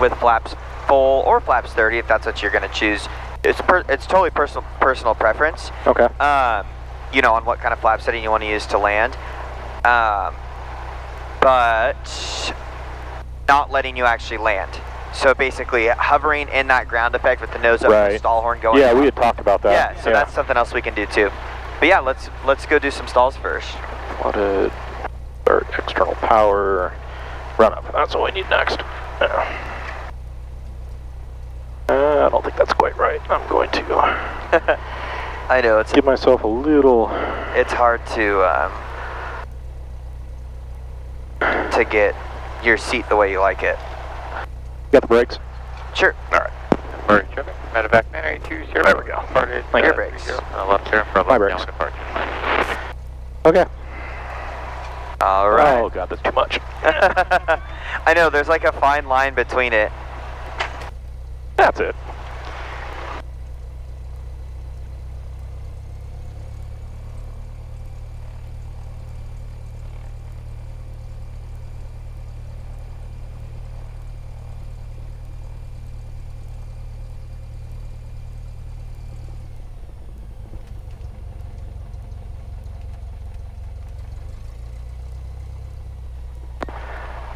with flaps full or flaps 30 if that's what you're going to choose. It's totally personal preference. Okay. You know, on what kind of flap setting you want to use to land. But not letting you actually land. So basically hovering in that ground effect with the nose up and the stall horn going. Yeah, we had talked about that. Yeah, so that's something else we can do too. But yeah, let's go do some stalls first. Flooded, start external power, run up. That's what we need next. I don't think that's quite right. I'm going to I know it's give myself a little. It's hard to get your seat the way you like it. Got the brakes? Sure. All right. Medevac 982, There we go. Your brakes. Left turn for My brakes. departure. Okay. All right. Oh god, that's too much. I know, there's like a fine line between it. That's it.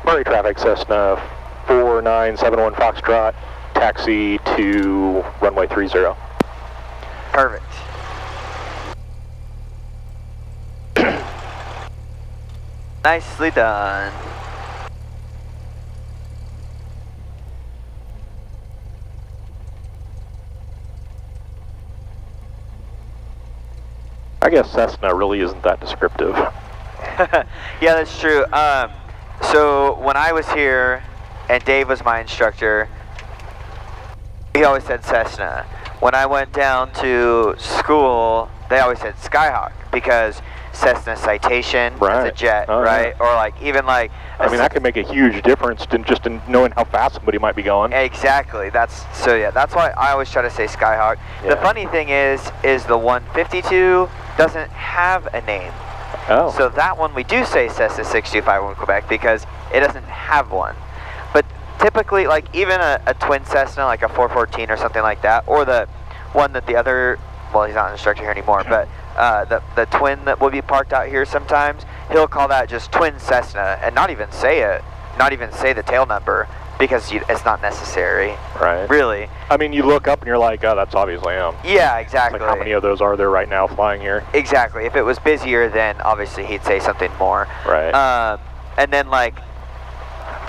Murray traffic, Cessna 4971 Foxtrot, taxi to runway 30. Perfect. Nicely done. I guess Cessna really isn't that descriptive. Yeah, that's true. So when I was here and Dave was my instructor, he always said Cessna. When I went down to school, they always said Skyhawk because Cessna Citation is a jet, right? Yeah. Or like even like I mean, that could make a huge difference in knowing how fast somebody might be going. Exactly. That's why I always try to say Skyhawk. Yeah. The funny thing is the 152 doesn't have a name. Oh. So that one we do say Cessna 6251 Quebec because it doesn't have one. But typically, like even a twin Cessna, like a 414 or something like that, or the one that the other, well, he's not an instructor here anymore, but the twin that will be parked out here sometimes, he'll call that just twin Cessna and not even say the tail number because it's not necessary. Right. Really. I mean, you look up and you're like, oh, that's obviously him. Yeah, exactly. Like, how many of those are there right now flying here? Exactly. If it was busier, then obviously he'd say something more. Right. And then like,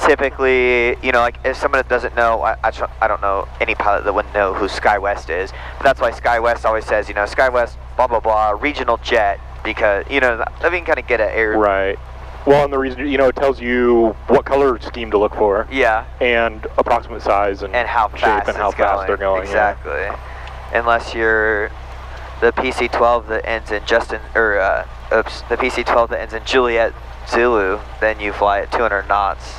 typically, you know, like if someone that doesn't know, I don't know any pilot that wouldn't know who SkyWest is. But that's why SkyWest always says, you know, SkyWest, blah, blah, blah, regional jet, because, you know, I mean, kind of get an air. Right. Well, and the reason, you know, it tells you what color scheme to look for. Yeah. And approximate size and how shape fast and how fast they're going. Exactly. Yeah. Unless you're the PC-12 that ends in the PC-12 that ends in Juliet Zulu, then you fly at 200 knots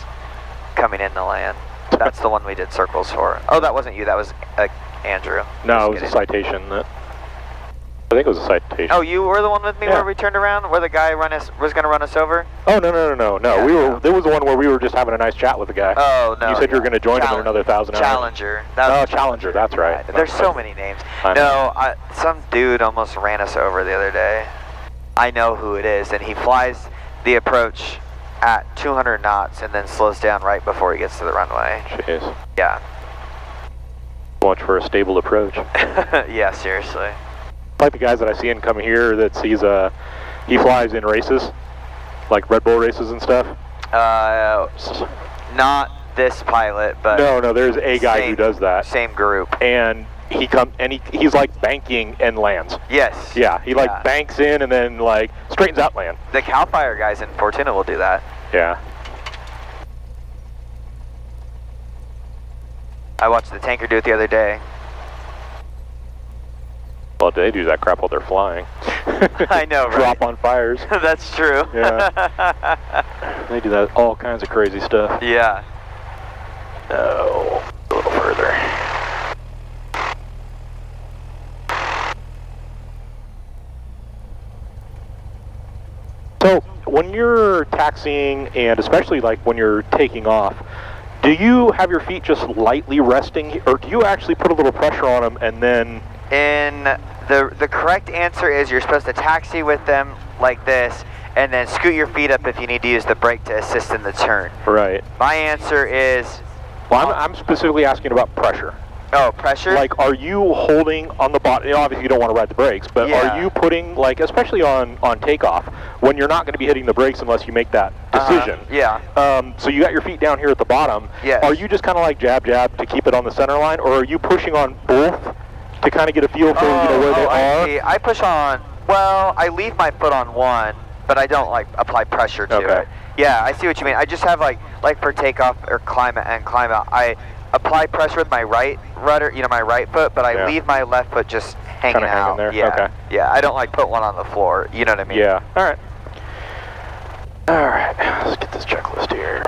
coming in to land. That's the one we did circles for. Oh, that wasn't you. That was Andrew. No, it was a Citation. I think it was a Citation. Oh, you were the one with me where we turned around, where the guy was going to run us over? Oh, no. Yeah, there was the one where we were just having a nice chat with the guy. Oh, no. You said you were going to join him in another 1,000 hours. Challenger. Challenger, that's right. There's so many names. No, some dude almost ran us over the other day. I know who it is, and he flies the approach at 200 knots and then slows down right before he gets to the runway. Jeez. Yeah. So much for a stable approach. Yeah, seriously. Like the guys that I see in coming here, he flies in races, like Red Bull races and stuff. Not this pilot, but no, there's a guy who does that. Same group. And he's like banking and lands. Yes. Yeah, he like banks in and then like straightens out land. The Cal Fire guys in Fortuna will do that. Yeah. I watched the tanker do it the other day. Well, they do that crap while they're flying. I know, right? Drop on fires. That's true. Yeah. They do that, all kinds of crazy stuff. Yeah. No, a little further. So, when you're taxiing, and especially like when you're taking off, do Do you have your feet just lightly resting, or do you actually put a little pressure on them and then... The correct answer is you're supposed to taxi with them like this, and then scoot your feet up if you need to use the brake to assist in the turn. Right. My answer is... Well, I'm specifically asking about pressure. Oh, pressure? Like, are you holding on the bottom? You know, obviously you don't want to ride the brakes, but Yeah. are you putting, like, especially on takeoff, when you're not going to be hitting the brakes unless you make that decision? Yeah. So you got your feet down here at the bottom. Yes. Are you just kind of like jab, jab to keep it on the center line, or are you pushing on both to kind of get a feel for where they are? See. I push on, well, I leave my foot on one, but I don't like apply pressure to Okay. it. Yeah, I see what you mean. I just have like for takeoff or climb and climb out, I apply pressure with my right rudder, my right foot, but I leave my left foot just hanging Kinda out. hanging there? Yeah. Okay. Yeah, I don't like put one on the floor. You know what I mean? Yeah. All right. All right. Let's get this checklist here.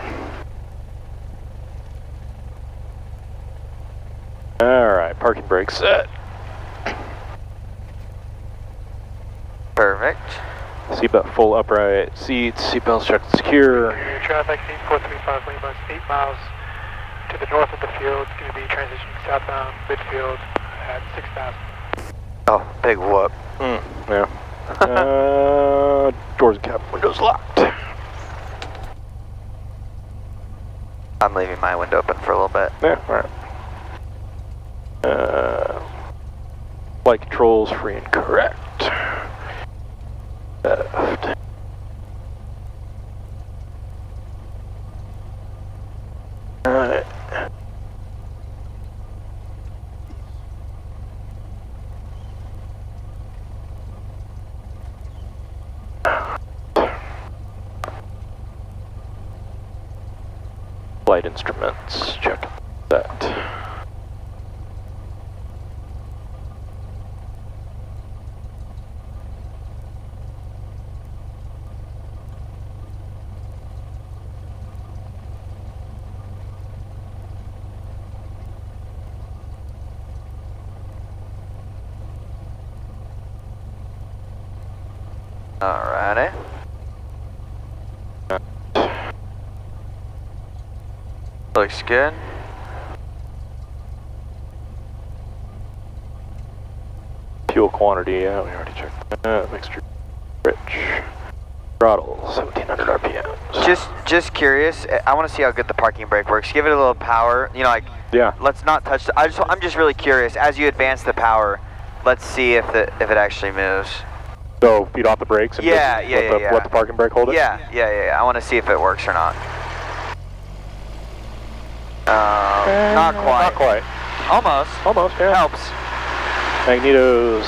All right. Parking brake set. Perfect. Seatbelt full upright seats. Seatbelts checked and secure. Traffic 8435 Lima, 8 miles to the north of the field. It's going to be transitioning southbound midfield at 6,000. Oh, big whoop. Yeah. Doors and cabin windows locked. I'm leaving my window open for a little bit. Yeah, all right. Flight controls free and correct. Left. Alright. Flight instruments, check that. Alrighty. Looks good. Fuel quantity, yeah, we already checked that. Mixture rich. Throttle, 1700 RPMs. Just curious. I want to see how good the parking brake works. Give it a little power. Yeah. Let's not touch. I'm just really curious. As you advance the power, let's see if it actually moves. So feet off the brakes and Yeah, just yeah, let the parking brake hold it? Yeah. I want to see if it works or not. Not quite. Not quite. Almost. Almost, yeah. Helps. Magnetos.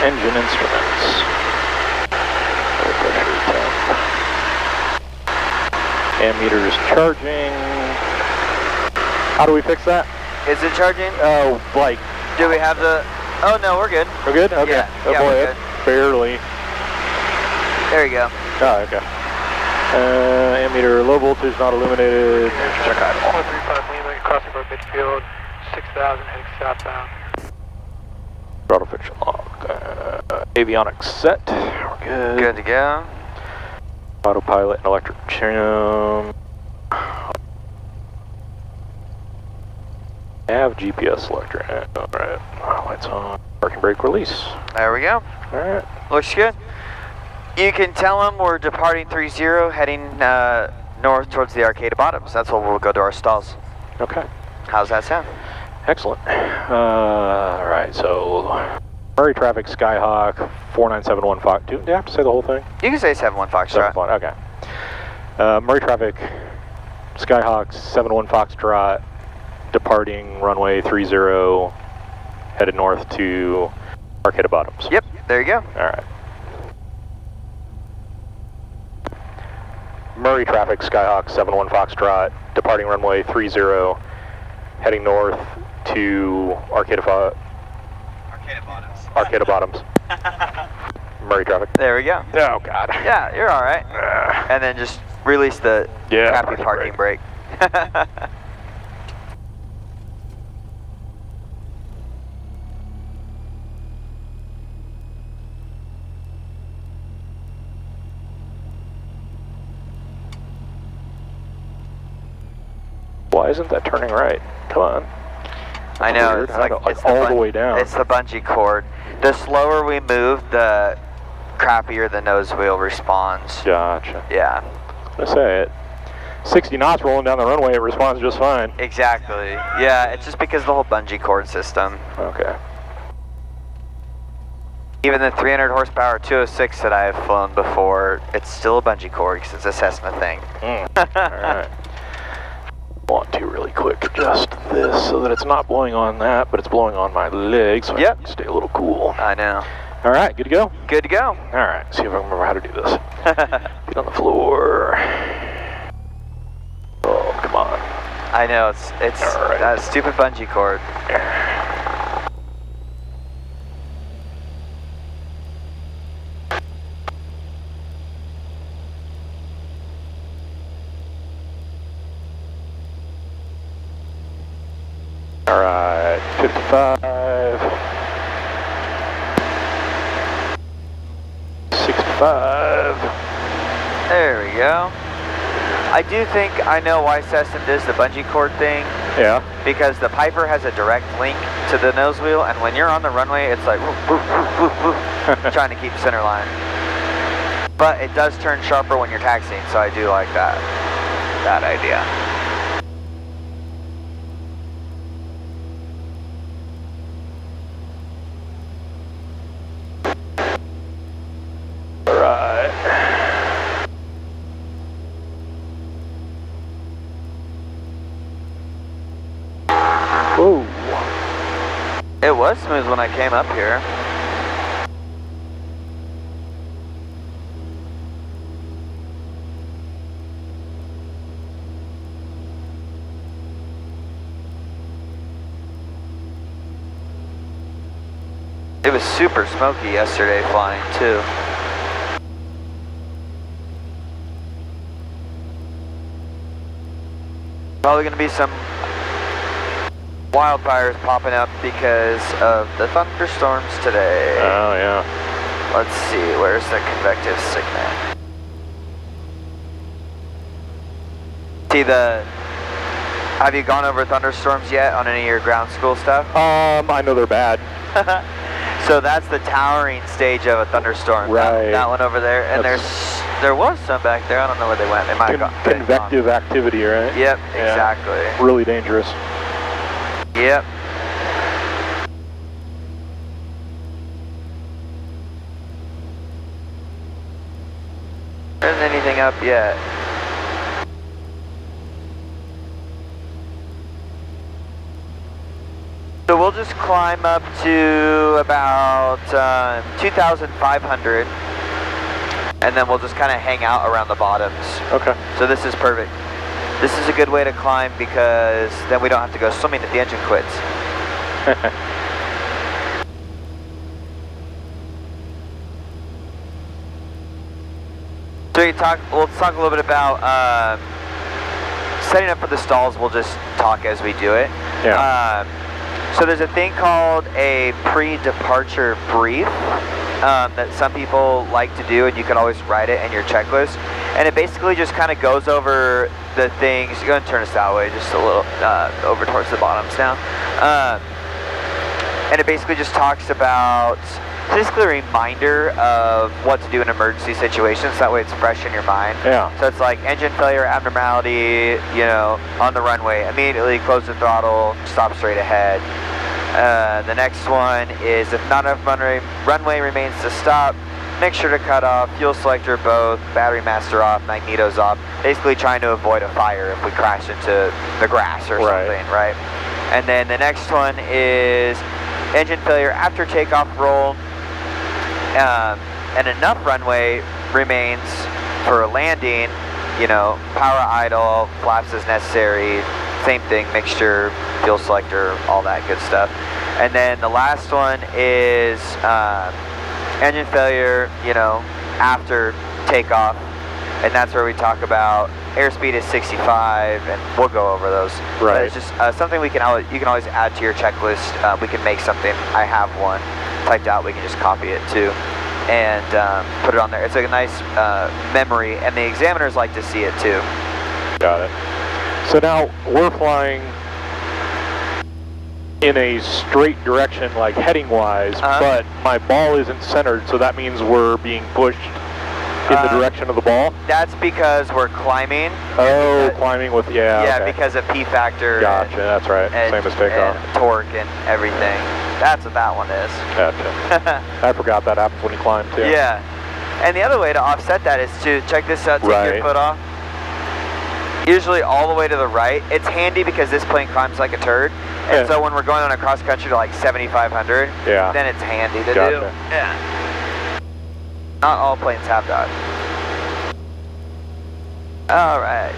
Engine instruments. Low pressure temp. Ammeters charging. How do we fix that? Is it charging? Oh, like. Do we have the? Oh no, we're good. We're good? Okay. Yeah, Oh yeah, boy, we're that's barely. There you go. Oh, okay. Ammeter low voltage, not illuminated. Check idle. 435 Lima, crossing over midfield, 6,000 heading southbound. Throttle friction lock. Avionics set. We're good. Good to go. Autopilot and electric trim. Have GPS selector. Alright. Lights on. Parking brake release. There we go. Alright. Looks good. You can tell them we're departing 30, heading north towards the Arcata Bottoms. That's where we'll go to our stalls. Okay. How's that sound? Excellent. Alright, so Murray Traffic Skyhawk 4971 Fox. Do I have to say the whole thing? You can say 71 Foxtrot. Okay. Murray Traffic Skyhawk 71 Foxtrot, departing runway 30, headed north to Arcata Bottoms. Yep, there you go. Alright. Murray Traffic Skyhawk 71 Foxtrot, departing runway 30, heading north to Arcata Bottoms. Murray Traffic. There we go. Oh, God. Yeah, you're all right. And then just release the crappy parking brake. Why isn't that turning right? Come on. I know, Weird. it's like it's all the way down. It's the bungee cord. The slower we move, the crappier the nose wheel responds. Gotcha. Yeah. I say it. 60 knots rolling down the runway, it responds just fine. Exactly. Yeah, it's just because of the whole bungee cord system. Okay. Even the 300 horsepower 206 that I have flown before, it's still a bungee cord because it's a Cessna thing. Alright. Want to really quick adjust this so that it's not blowing on that, but it's blowing on my legs, so I can stay a little cool. I know. Alright, good to go? Good to go. Alright, see if I remember how to do this. Get on the floor. Oh, come on. I know, it's right. that stupid bungee cord. Alright, 55. 65. There we go. I do think I know why Cessna does the bungee cord thing. Yeah. Because the Piper has a direct link to the nose wheel, and when you're on the runway, it's like woof, woof, woof, woof, woof, trying to keep center line. But it does turn sharper when you're taxiing, so I do like that idea. Whoa. It was smooth when I came up here. It was super smoky yesterday flying too. Probably gonna be some wildfires popping up because of the thunderstorms today. Oh, yeah. Let's see, where's the convective signal? See have you gone over thunderstorms yet on any of your ground school stuff? I know they're bad. So that's the towering stage of a thunderstorm. Right. That one over there, and there was some back there. I don't know where they went. They might have gone. Convective activity, right? Yep, Yeah. exactly. Really dangerous. Yep. There isn't anything up yet. So we'll just climb up to about 2,500, and then we'll just kind of hang out around the bottoms. Okay. So this is perfect. This is a good way to climb because then we don't have to go swimming if the engine quits. So let's talk a little bit about setting up for the stalls. We'll just talk as we do it. Yeah. So there's a thing called a pre-departure brief that some people like to do, and you can always write it in your checklist. And it basically just kind of goes over the things. You're going to turn us that way, just a little over towards the bottoms now. And it basically just talks about basically a reminder of what to do in emergency situations. That way it's fresh in your mind. Yeah. So it's like engine failure, abnormality, on the runway, immediately close the throttle, stop straight ahead. The next one is if not enough runway remains to stop, make sure to cut off, fuel selector both, battery master off, magnetos off, basically trying to avoid a fire if we crash into the grass or something, right? And then the next one is engine failure after takeoff roll, and enough runway remains for a landing, power idle, flaps as necessary, same thing, mixture, fuel selector, all that good stuff. And then the last one is engine failure, after takeoff, and that's where we talk about airspeed is 65, and we'll go over those. Right. But it's just something you can always add to your checklist. We can make something. I have one typed out. We can just copy it too, and put it on there. It's a nice memory, and the examiners like to see it too. Got it. So now we're flying in a straight direction, like heading-wise, but my ball isn't centered, so that means we're being pushed in the direction of the ball? That's because we're climbing. Oh, climbing with, yeah, okay. because of P factor. Gotcha, that's right. Same as takeoff. And torque and everything. That's what that one is. Gotcha. I forgot that happens when you climb, too. Yeah. And the other way to offset that is to, check this out, take your foot off. Usually all the way to the right. It's handy because this plane climbs like a turd. And so when we're going on a cross country to like 7,500, then it's handy to do. Yeah. Not all planes have that. All right,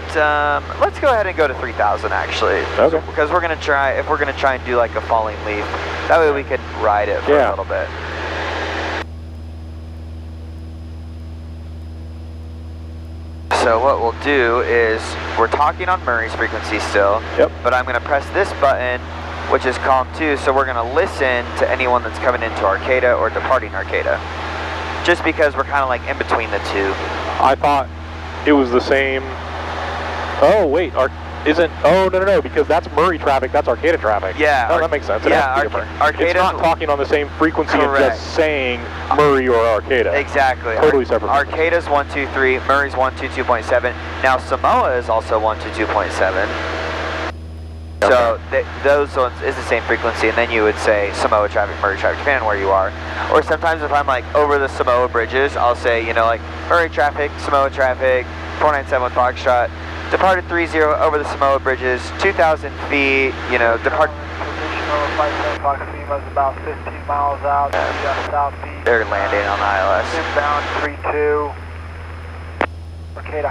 let's go ahead and go to 3,000 actually. Okay. Because we're gonna try, if we're gonna try and do like a falling leaf, that way we can ride it for a little bit. So what we'll do is, we're talking on Murray's frequency still, but I'm going to press this button, which is COM 2, so we're going to listen to anyone that's coming into Arcata or departing Arcata. Just because we're kind of like in between the two. I thought it was the same. Oh, wait, no, because that's Murray traffic, that's Arcata traffic. Yeah. Oh, that makes sense. It has to be different. It's not talking on the same frequency and just saying Murray or Arcata. Exactly. Totally separate. Arcata's 123, Murray's 122.7. Now Samoa is also 122.7. So those ones is the same frequency, and then you would say Samoa traffic, Murray traffic, depending on where you are. Or sometimes if I'm like over the Samoa bridges, I'll say, you know, like Murray traffic, Samoa traffic, 497 Foxtrot. Departed 30 over the Samoa bridges, 2,000 feet, you know, depart. Position over Flight 7 Fox Lima is about 15 miles out, just southeast. They're landing on ILS. Inbound 32, Arcata.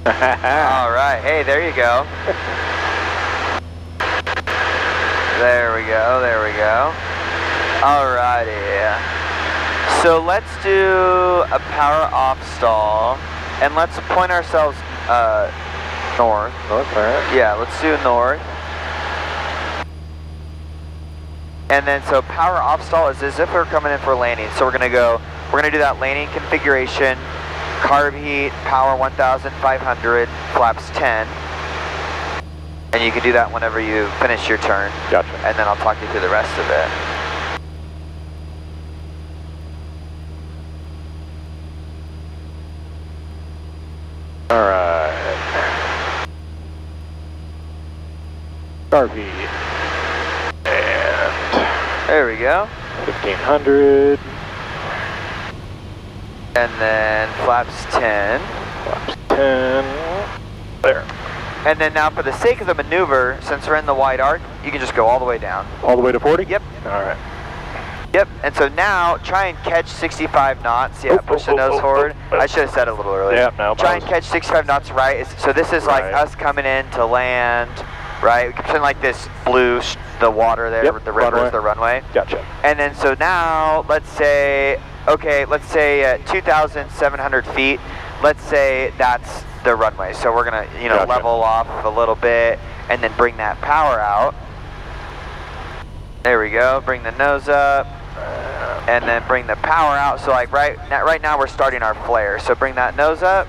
All right, hey, there you go. There we go, there we go. All righty. So let's do a power off stall, and let's point ourselves north. North, alright. Yeah, let's do north. And then so power off stall is as if we're coming in for landing. So we're gonna do that landing configuration, carb heat, power 1,500, flaps 10. And you can do that whenever you finish your turn. Gotcha. And then I'll talk you through the rest of it. Alright. RV. And there we go. 1,500. And then flaps 10. Flaps 10. There. And then now for the sake of the maneuver, since we're in the wide arc, you can just go all the way down. All the way to 40? Yep. Alright. Yep, and so now try and catch 65 knots. Yeah, push the nose forward. I should have said it a little earlier. Yeah, no. Try and catch 65 knots right. So this is like us coming in to land, right? We can pretend like this blue, the water there, the river is the runway. Gotcha. And then so now, let's say, okay, let's say 2,700 feet. Let's say that's the runway. So we're gonna, you know, level off a little bit and then bring that power out. There we go, bring the nose up. And then bring the power out. So like right now we're starting our flare. So bring that nose up.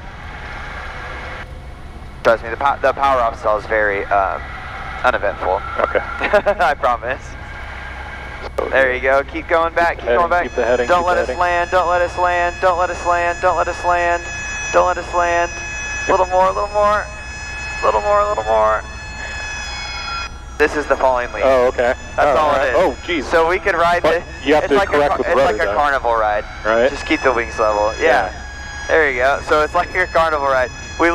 Trust me, the power off stall is very uneventful. Okay. I promise. There you go. Keep going back. Keep going back. Keep the heading. Don't let us land. Don't let us land. Don't let us land. Don't let us land. Don't let us land. A little more. A little more. A little more. A little more. This is the falling leaf. Oh, okay. That's all it is. Oh, geez. So we can ride this. You have to correct with the rudder, It's like a carnival ride. Right. Just keep the wings level. Yeah. There you go. So it's like your carnival ride. It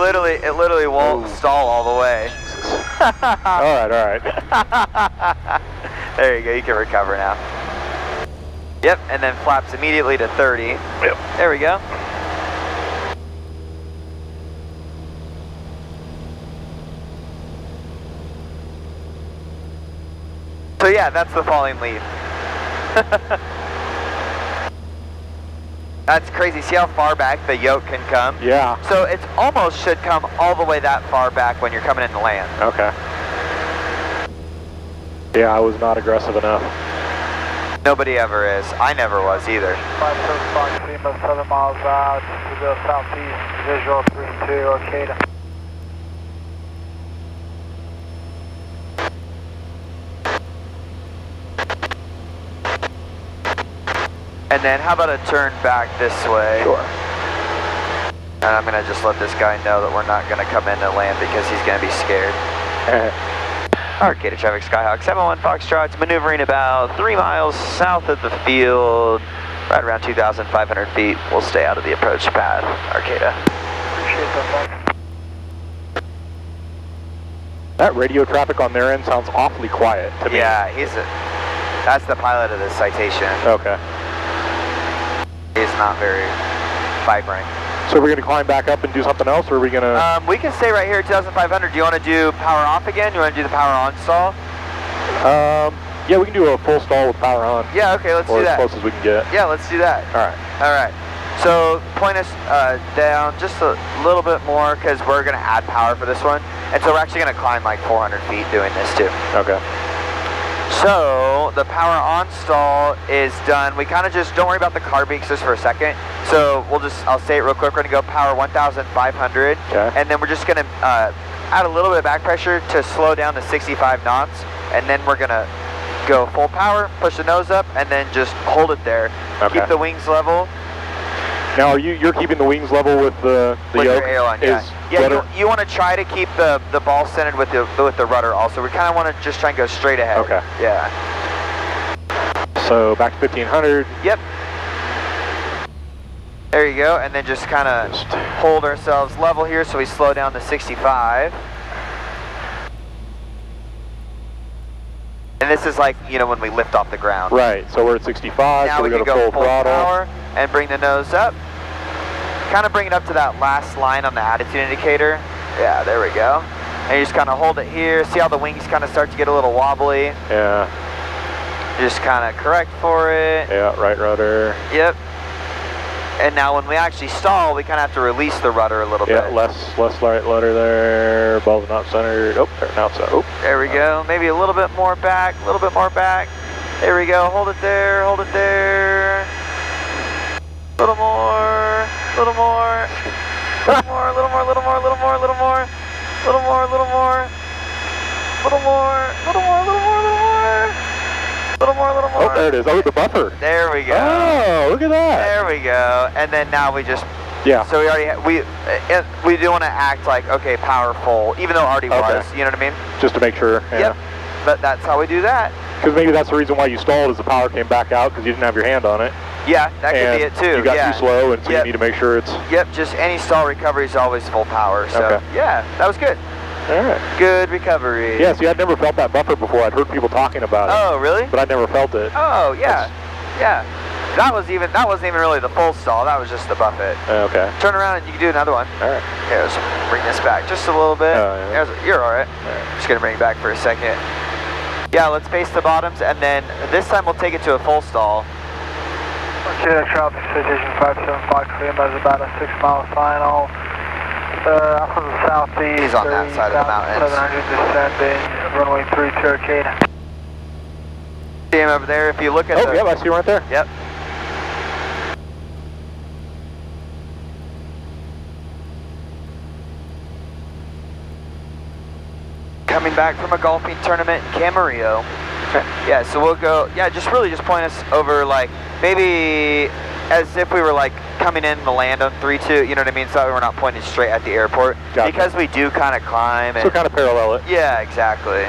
literally won't stall all the way. all right. There you go. You can recover now. Yep. And then flaps immediately to 30. Yep. There we go. So yeah, that's the falling leaf. That's crazy. See how far back the yoke can come? Yeah. So it almost should come all the way that far back when you're coming into land. Okay. Yeah, I was not aggressive enough. Nobody ever is. I never was either. 575, 7 miles out to the southeast, visual 32, Arcata. And then how about a turn back this way? Sure. And I'm gonna just let this guy know that we're not gonna come into land because he's gonna be scared. Arcata traffic, Skyhawk 71 Foxtrot's maneuvering about 3 miles south of the field, right around 2,500 feet. We'll stay out of the approach path, Arcata. Appreciate that, thanks. That radio traffic on their end sounds awfully quiet to me. Yeah, that's the pilot of this citation. Okay. He's not very vibrant. So are we going to climb back up and do something else, or are we going to... We can stay right here at 2,500. Do you want to do power off again? Do you want to do the power on stall? Yeah, we can do a full stall with power on. Yeah, okay, let's or do that. as close as we can get. Yeah, let's do that. All right. All right. So point us down just a little bit more because we're going to add power for this one. And so we're actually going to climb like 400 feet doing this too. Okay. So the power on stall is done. We kind of just, don't worry about the car beaks just for a second. So I'll say it real quick. We're going to go power 1,500. Okay. And then we're just going to add a little bit of back pressure to slow down to 65 knots. And then we're going to go full power, push the nose up, and then just hold it there. Okay. Keep the wings level. Now, you're keeping the wings level with the With yoke? your aileron, yeah. Yeah, you want to try to keep the ball centered with the rudder also. We kind of want to just try and go straight ahead. Okay. Yeah. So back to 1,500. Yep. There you go, and then just kind of hold ourselves level here so we slow down to 65. And this is like, you know, when we lift off the ground. Right, so we're at 65, Now so we we're can going to go full full throttle. power and bring the nose up. Kind of bring it up to that last line on the attitude indicator. Yeah, there we go. And you just kind of hold it here. See how the wings kind of start to get a little wobbly? Yeah. Just kind of correct for it. Yeah, right rudder. Yep. And now when we actually stall, we kind of have to release the rudder a little Yeah, bit. less right rudder there. Ball's not centered. Oh, there, now it's out. Oh. There we go. Maybe a little bit more back, a little bit more back. There we go. Hold it there, hold it there. A little more, a little more. A little more, a little more, a little more, a little more, a little more. A little more, a little more. A little more, a little more, a little more, a little more. A little more, a little more. Oh, there it is. Oh, the buffer. There we go. Oh, look at that. There we go. And then now we just, Yeah. so we already, we do want to act like, okay, powerful, even though it already was, you know what I mean? Just to make sure. Yeah. Yep. But that's how we do that. Because maybe that's the reason why you stalled, is the power came back out because you didn't have your hand on it. Yeah, that could be it too. You got too slow, and so you need to make sure it's... Yep, just any stall recovery is always full power. So, Okay. yeah, that was good. All right. Good recovery. Yeah, see, I'd never felt that buffer before. I'd heard people talking about it. Oh, really? But I'd never felt it. Oh, yeah. Yeah. That wasn't even really the full stall. That was just the buffet. Okay. Turn around and you can do another one. All right. Here, let's bring this back just a little bit. Oh, yeah. You're all right. Just going to bring it back for a second. Yeah, let's face the bottoms, and then this time we'll take it to a full stall. Okay, traffic citation 575 Lima is about a 6-mile final. Off of the southeast. He's on that side of the mountains. 700 descending, runway 32 Arcata. See him over there. If you look at Oh, yeah, I see him right there. Yep. Coming back from a golfing tournament in Camarillo. Yeah, so we'll go, yeah, just point us over, like, maybe as if we were, like, coming in to land on 3-2, you know what I mean? So that we're not pointing straight at the airport. Gotcha. Because we do kind of climb. And, So kind of parallel it. yeah, exactly.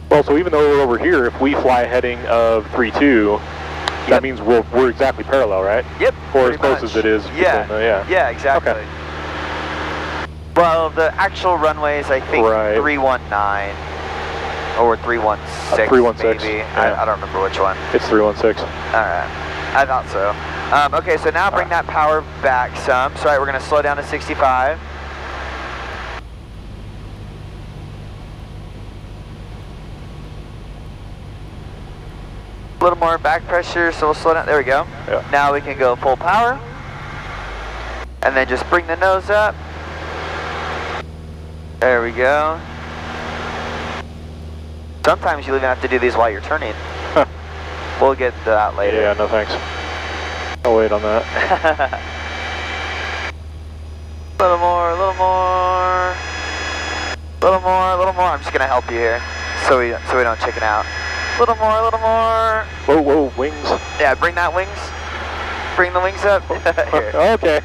Well, so even though we're over here, if we fly a heading of 3-2, that means we're exactly parallel, right? Yep. Or as pretty close much. as it is. Yeah. between the- Yeah, exactly. Okay. Well, the actual runway is, I think, Right. 319 or 316. 316, Maybe. yeah. I don't remember which one. It's 316. All right. I thought so. Okay, so now bring that power back some. So, all right, we're going to slow down to 65. little more back pressure, so we'll slow down. There we go. Yeah. Now we can go full power. And then just bring the nose up. There we go. Sometimes you even have to do these while you're turning. Huh. We'll get to that later. Yeah, no thanks. I'll wait on that. A little more, a little more. A little more, a little more. I'm just gonna help you here, so we don't chicken out. A little more, a little more. Whoa, whoa, wings. Yeah, bring that wings. Bring the wings up. Here. Okay.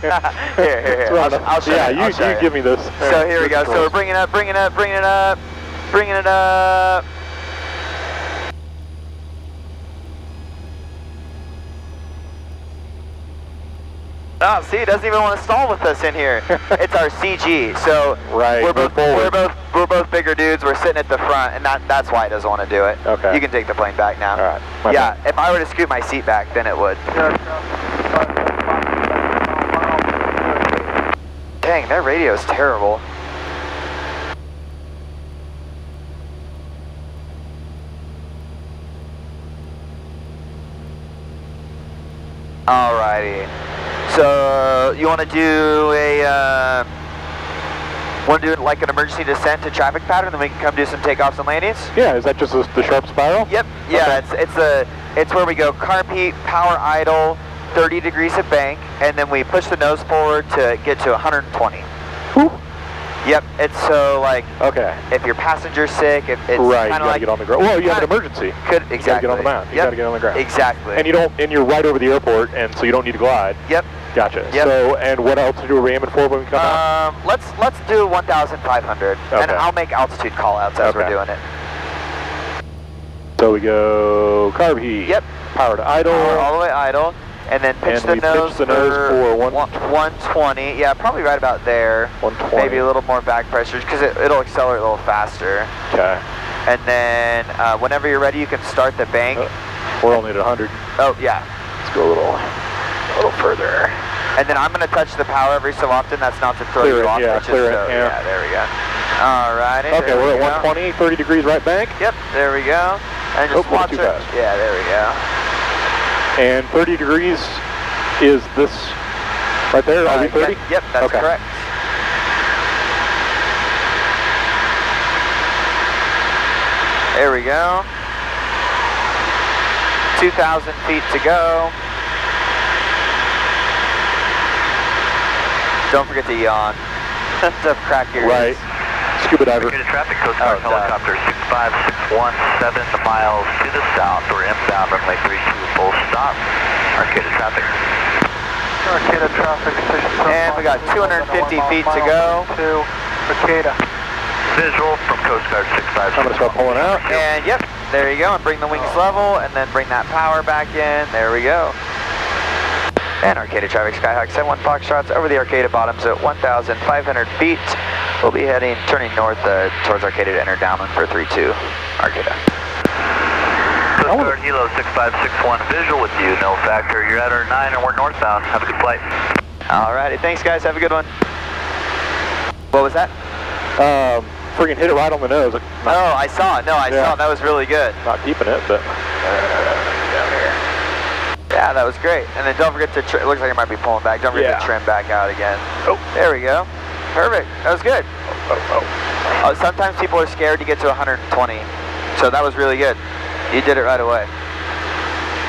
Here. I'll show yeah, you. you give me this. So here we go. So we're bringing it up, bringing it up, bringing it up, bringing it up. Oh, see, it doesn't even want to stall with us in here. It's our CG, so right, we're both bigger dudes. We're sitting at the front, and that's why it doesn't want to do it. Okay. You can take the plane back now. All right. Yeah, if I were to scoot my seat back, then it would. Dang, their radio is terrible. Alrighty. So you want to do like an emergency descent to traffic pattern, then we can come do some takeoffs and landings? Yeah, is that just the sharp spiral? Yep. Yeah, okay. it's where we go carb heat, power idle, 30 degrees of bank, and then we push the nose forward to get to 120. Whew. Yep. It's so like okay. If your passenger's sick, if it's right, you kind gotta of like get on the ground. Well, you have an emergency. Exactly. You gotta get on the mound. You gotta get on the ground. Exactly. And you're right over the airport, and so you don't need to glide. Yep. Gotcha. Yep. So, and what else are we aiming for when we come out? Let's do 1,500, and I'll make altitude call-outs as we're doing it. So we go carb heat. Yep. Power to idle. Power all the way idle, and then pitch the nose for 120. Yeah, probably right about there. 120. Maybe a little more back pressure because it'll accelerate a little faster. Okay. And then whenever you're ready, you can start the bank. We're only at 100. Oh yeah. Let's go a little further. And then I'm going to touch the power every so often. That's not to throw you off. Yeah, clear it. Yeah, there we go. All right. Okay, we're at 120, 30 degrees right bank. Yep, there we go. And just watch it. Fast. Yeah, there we go. And 30 degrees is this right there? Are we 30? Yep, that's correct. There we go. 2,000 feet to go. Don't forget to yawn. To crack your ears. Right. Scuba diver. Arcata traffic, Coast Guard helicopter 65617 miles to the south. We're inbound runway 32, full stop. Arcata traffic. Arcata traffic, and we got 250 feet to go. To Arcata. Visual from Coast Guard 656. I'm going to start pulling out. And yep, there you go. And bring the wings level, and then bring that power back in. There we go. And Arcata traffic, Skyhawk 71 Foxtrots over the Arcata bottoms at 1,500 feet. We'll be turning north towards Arcata to enter downwind for 3-2, Arcata. Coast Guard Hilo 6561, visual with you, no factor. You're at our 9 and we're northbound. Have a good flight. Alrighty, thanks guys, have a good one. What was that? Freaking hit it right on the nose. Oh, I saw it. No, I saw it. That was really good. Not keeping it, but down here. Yeah, that was great. And then don't forget to, it looks like it might be pulling back. Don't forget to trim back out again. Oh. There we go. Perfect. That was good. Sometimes people are scared to get to 120. So that was really good. You did it right away.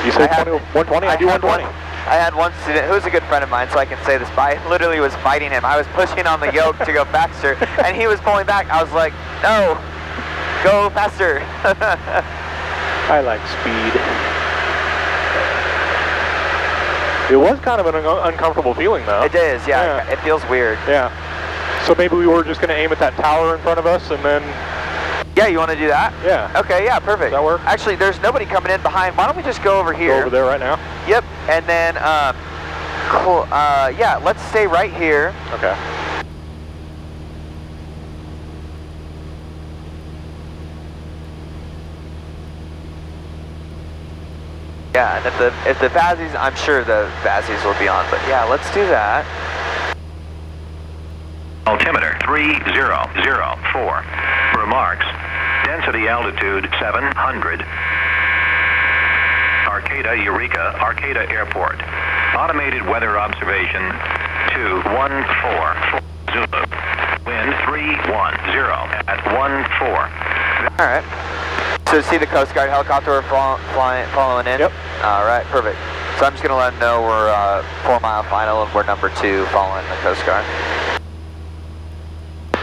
You said 120? I do 120. I had one student who's a good friend of mine, so I can say this, but I literally was fighting him. I was pushing on the yoke to go faster, and he was pulling back. I was like, no, go faster. I like speed. It was kind of an uncomfortable feeling, though. It is, yeah. It feels weird. Yeah. So maybe we were just going to aim at that tower in front of us, and then... Yeah, you want to do that? Yeah. Okay, yeah, perfect. Does that work? Actually, there's nobody coming in behind. Why don't we just go over here? Go over there right now? Yep, and then, cool, yeah, let's stay right here. Okay. Yeah, and if the Vazzies, I'm sure the Vazzies will be on, but yeah, let's do that. Altimeter 3004. Remarks. Density altitude 700. Arcata, Eureka, Arcata Airport. Automated weather observation 214 Zulu. Wind 310 at 14. All right. So see the Coast Guard helicopter following in? Yep. All right, perfect. So I'm just going to let them know we're 4 mile final and we're number 2 following the Coast Guard.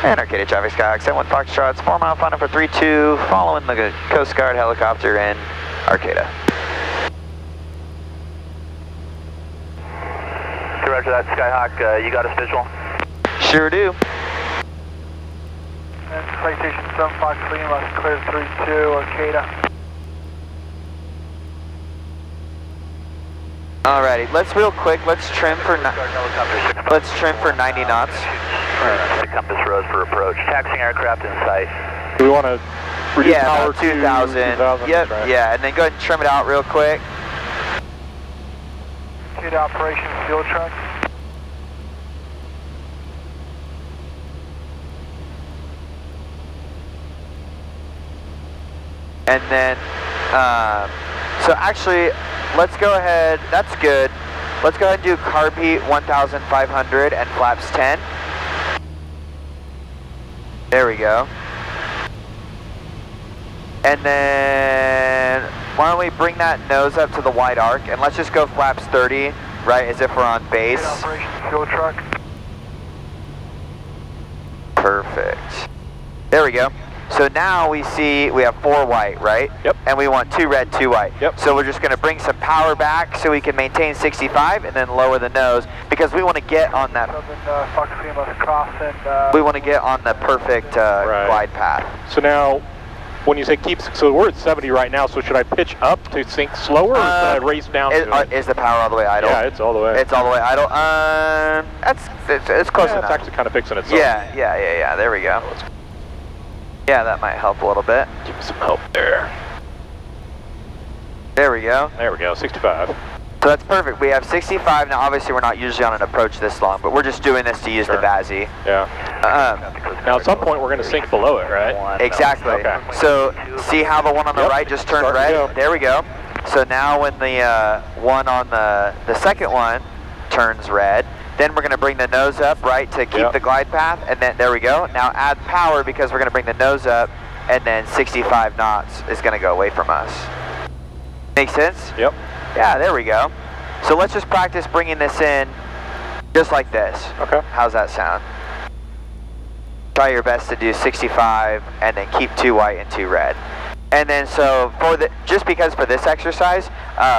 And Arcata traffic Skyhawk 71 Foxtrot, 4 mile final for 32, following the Coast Guard helicopter in Arcata. Roger that, Skyhawk. You got us visual? Sure do. And Flight Station 7 Fox Lima, clear 32, Arcata. Alrighty, let's real quick, let's trim for 90 knots. The compass rose for approach. Taxiing aircraft in sight. Do we want to reduce power about 2,000. to 2,000? Yep, Right. yeah, and then go ahead and trim it out real quick. To operation fuel truck. And then, so actually, let's go ahead, that's good. Let's go ahead and do carb heat 1,500 and flaps 10. There we go. And then, why don't we bring that nose up to the wide arc, and let's just go flaps 30, right, as if we're on base. Operation fuel truck. Perfect. There we go. So now we see we have 4 white, right? Yep. And we want 2 red, 2 white. Yep. So we're just going to bring some power back so we can maintain 65 and then lower the nose because we want to get on that. Southern Fox Lima crossing. We want to get on the perfect Right. glide path. So now, when you say keep, so we're at 70 right now, so should I pitch up to sink slower or should I race down to it? Is the power all the way idle? Yeah, it's all the way. It's all the way idle. It's close Yeah, enough. it's actually kind of fixing itself. Yeah. There we go. Yeah, that might help a little bit. Give me some help there. There we go. There we go, 65. So that's perfect. We have 65. Now, obviously, we're not usually on an approach this long, but we're just doing this to use Sure. the VASI. Yeah. Now, at some point, we're going to sink below it, right? Exactly. Okay. So, see how the one on the Yep. right just turned Starting to red? go. There we go. So now when the one on the second one turns red, then we're going to bring the nose up, right, to keep Yep. the glide path, and then there we go. Now add power because we're going to bring the nose up, and then 65 knots is going to go away from us. Make sense? Yep. Yeah, there we go. So let's just practice bringing this in just like this. Okay. How's that sound? Try your best to do 65 and then keep 2 white and 2 red. And then so for just because for this exercise,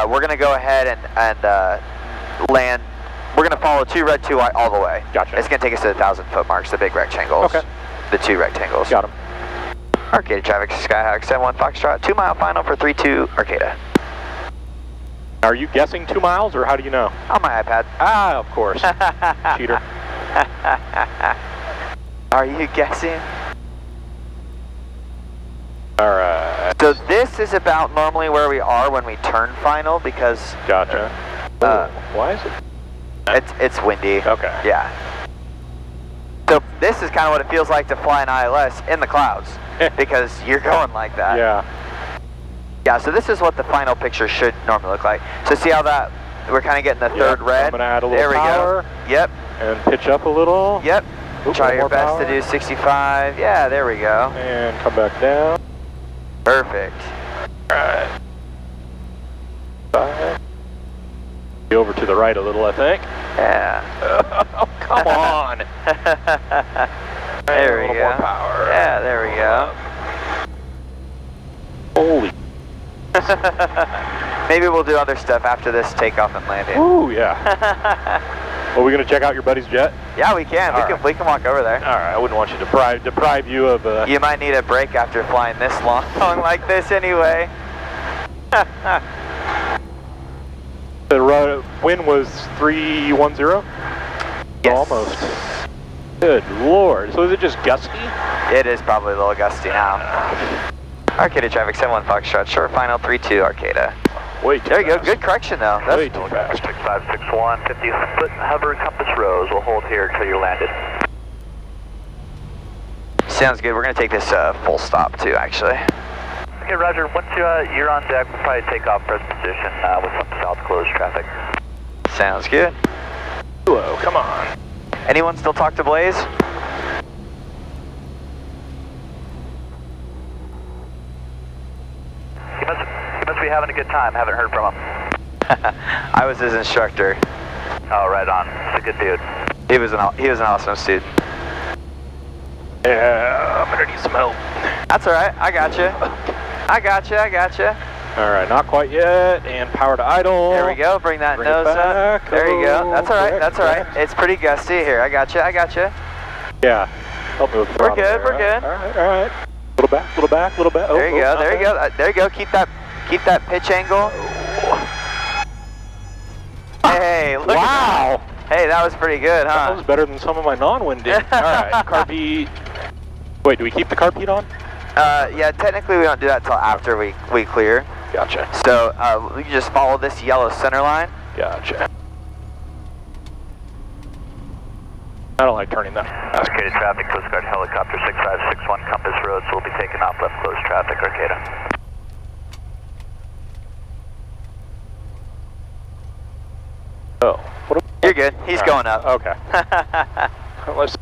we're gonna go ahead and land, we're gonna follow 2 red, 2 white all the way. Gotcha. It's gonna take us to the 1,000-foot marks, the big rectangles. Okay. The 2 rectangles. Got him. Arcata traffic, Skyhawk 71 Foxtrot, 2 mile final for 32 Arcata. Are you guessing 2 miles, or how do you know? On my iPad. Ah, of course. Cheater. Are you guessing? All right. So this is about normally where we are when we turn final because Gotcha. Why is it? it's windy. Okay. Yeah. So this is kind of what it feels like to fly an ILS in the clouds because you're going like that. Yeah. Yeah, so this is what the final picture should normally look like. So see how that, we're kind of getting the third red? I'm going to add a little there we power. go. Yep. And pitch up a little. Yep. Oop, Try one your more best power. to do 65. Yeah, there we go. And come back down. Perfect. Alright. Be over to the right a little, I think. Yeah. Oh, come on. There a we little go. more power. Yeah, there we go. Holy. Maybe we'll do other stuff after this takeoff and landing. Ooh, yeah. Are we going to check out your buddy's jet? Yeah, we can. All right. We can walk over there. All right, I wouldn't want you to deprive you of... You might need a break after flying this long like this anyway. The wind was 310? Yes. Almost. Good Lord. So is it just gusty? It is probably a little gusty now. Arcata traffic, 71 Foxtrot, short final 32 Arcata. Way too There you go, fast. good correction though. Way That's too fast. 6561, 50-foot hover compass rose. We'll hold here until you're landed. sounds good. We're gonna take this full stop too, actually. Okay, Roger. Once you're on deck, we'll probably take off present position with some south closed traffic. Sounds good. Whoa, come on. Anyone still talk to Blaze? He must be having a good time. Haven't heard from him. I was his instructor. Oh, right on. He's a good dude. He was an awesome student. Yeah, I'm gonna need some help. That's all right. I got you. I got you. All right, not quite yet. And power to idle. There we go. Bring that Bring it nose up. back. There you go. That's all right. Correct, That's all right. correct. It's pretty gusty here. I got you. Yeah. Help me with the We're throttle good. there. We're good. All right, all right. Little back, little back, little back. Oh, There you go. not There you bad. go. There you go. Keep that pitch angle. Hey, look Wow. at that. Hey, that was pretty good, That huh? was better than some of my non-winding. All right, carb. Wait, do we keep the carb heat on? Yeah, technically we don't do that till after we clear. Gotcha. So we can just follow this yellow center line. Gotcha. I don't like turning that fast. Arcata traffic, Coast Guard helicopter 6561 Compass Road, so we'll be taking off left closed traffic, Arcata. Oh, what? You're good. He's going up. Okay. Let's.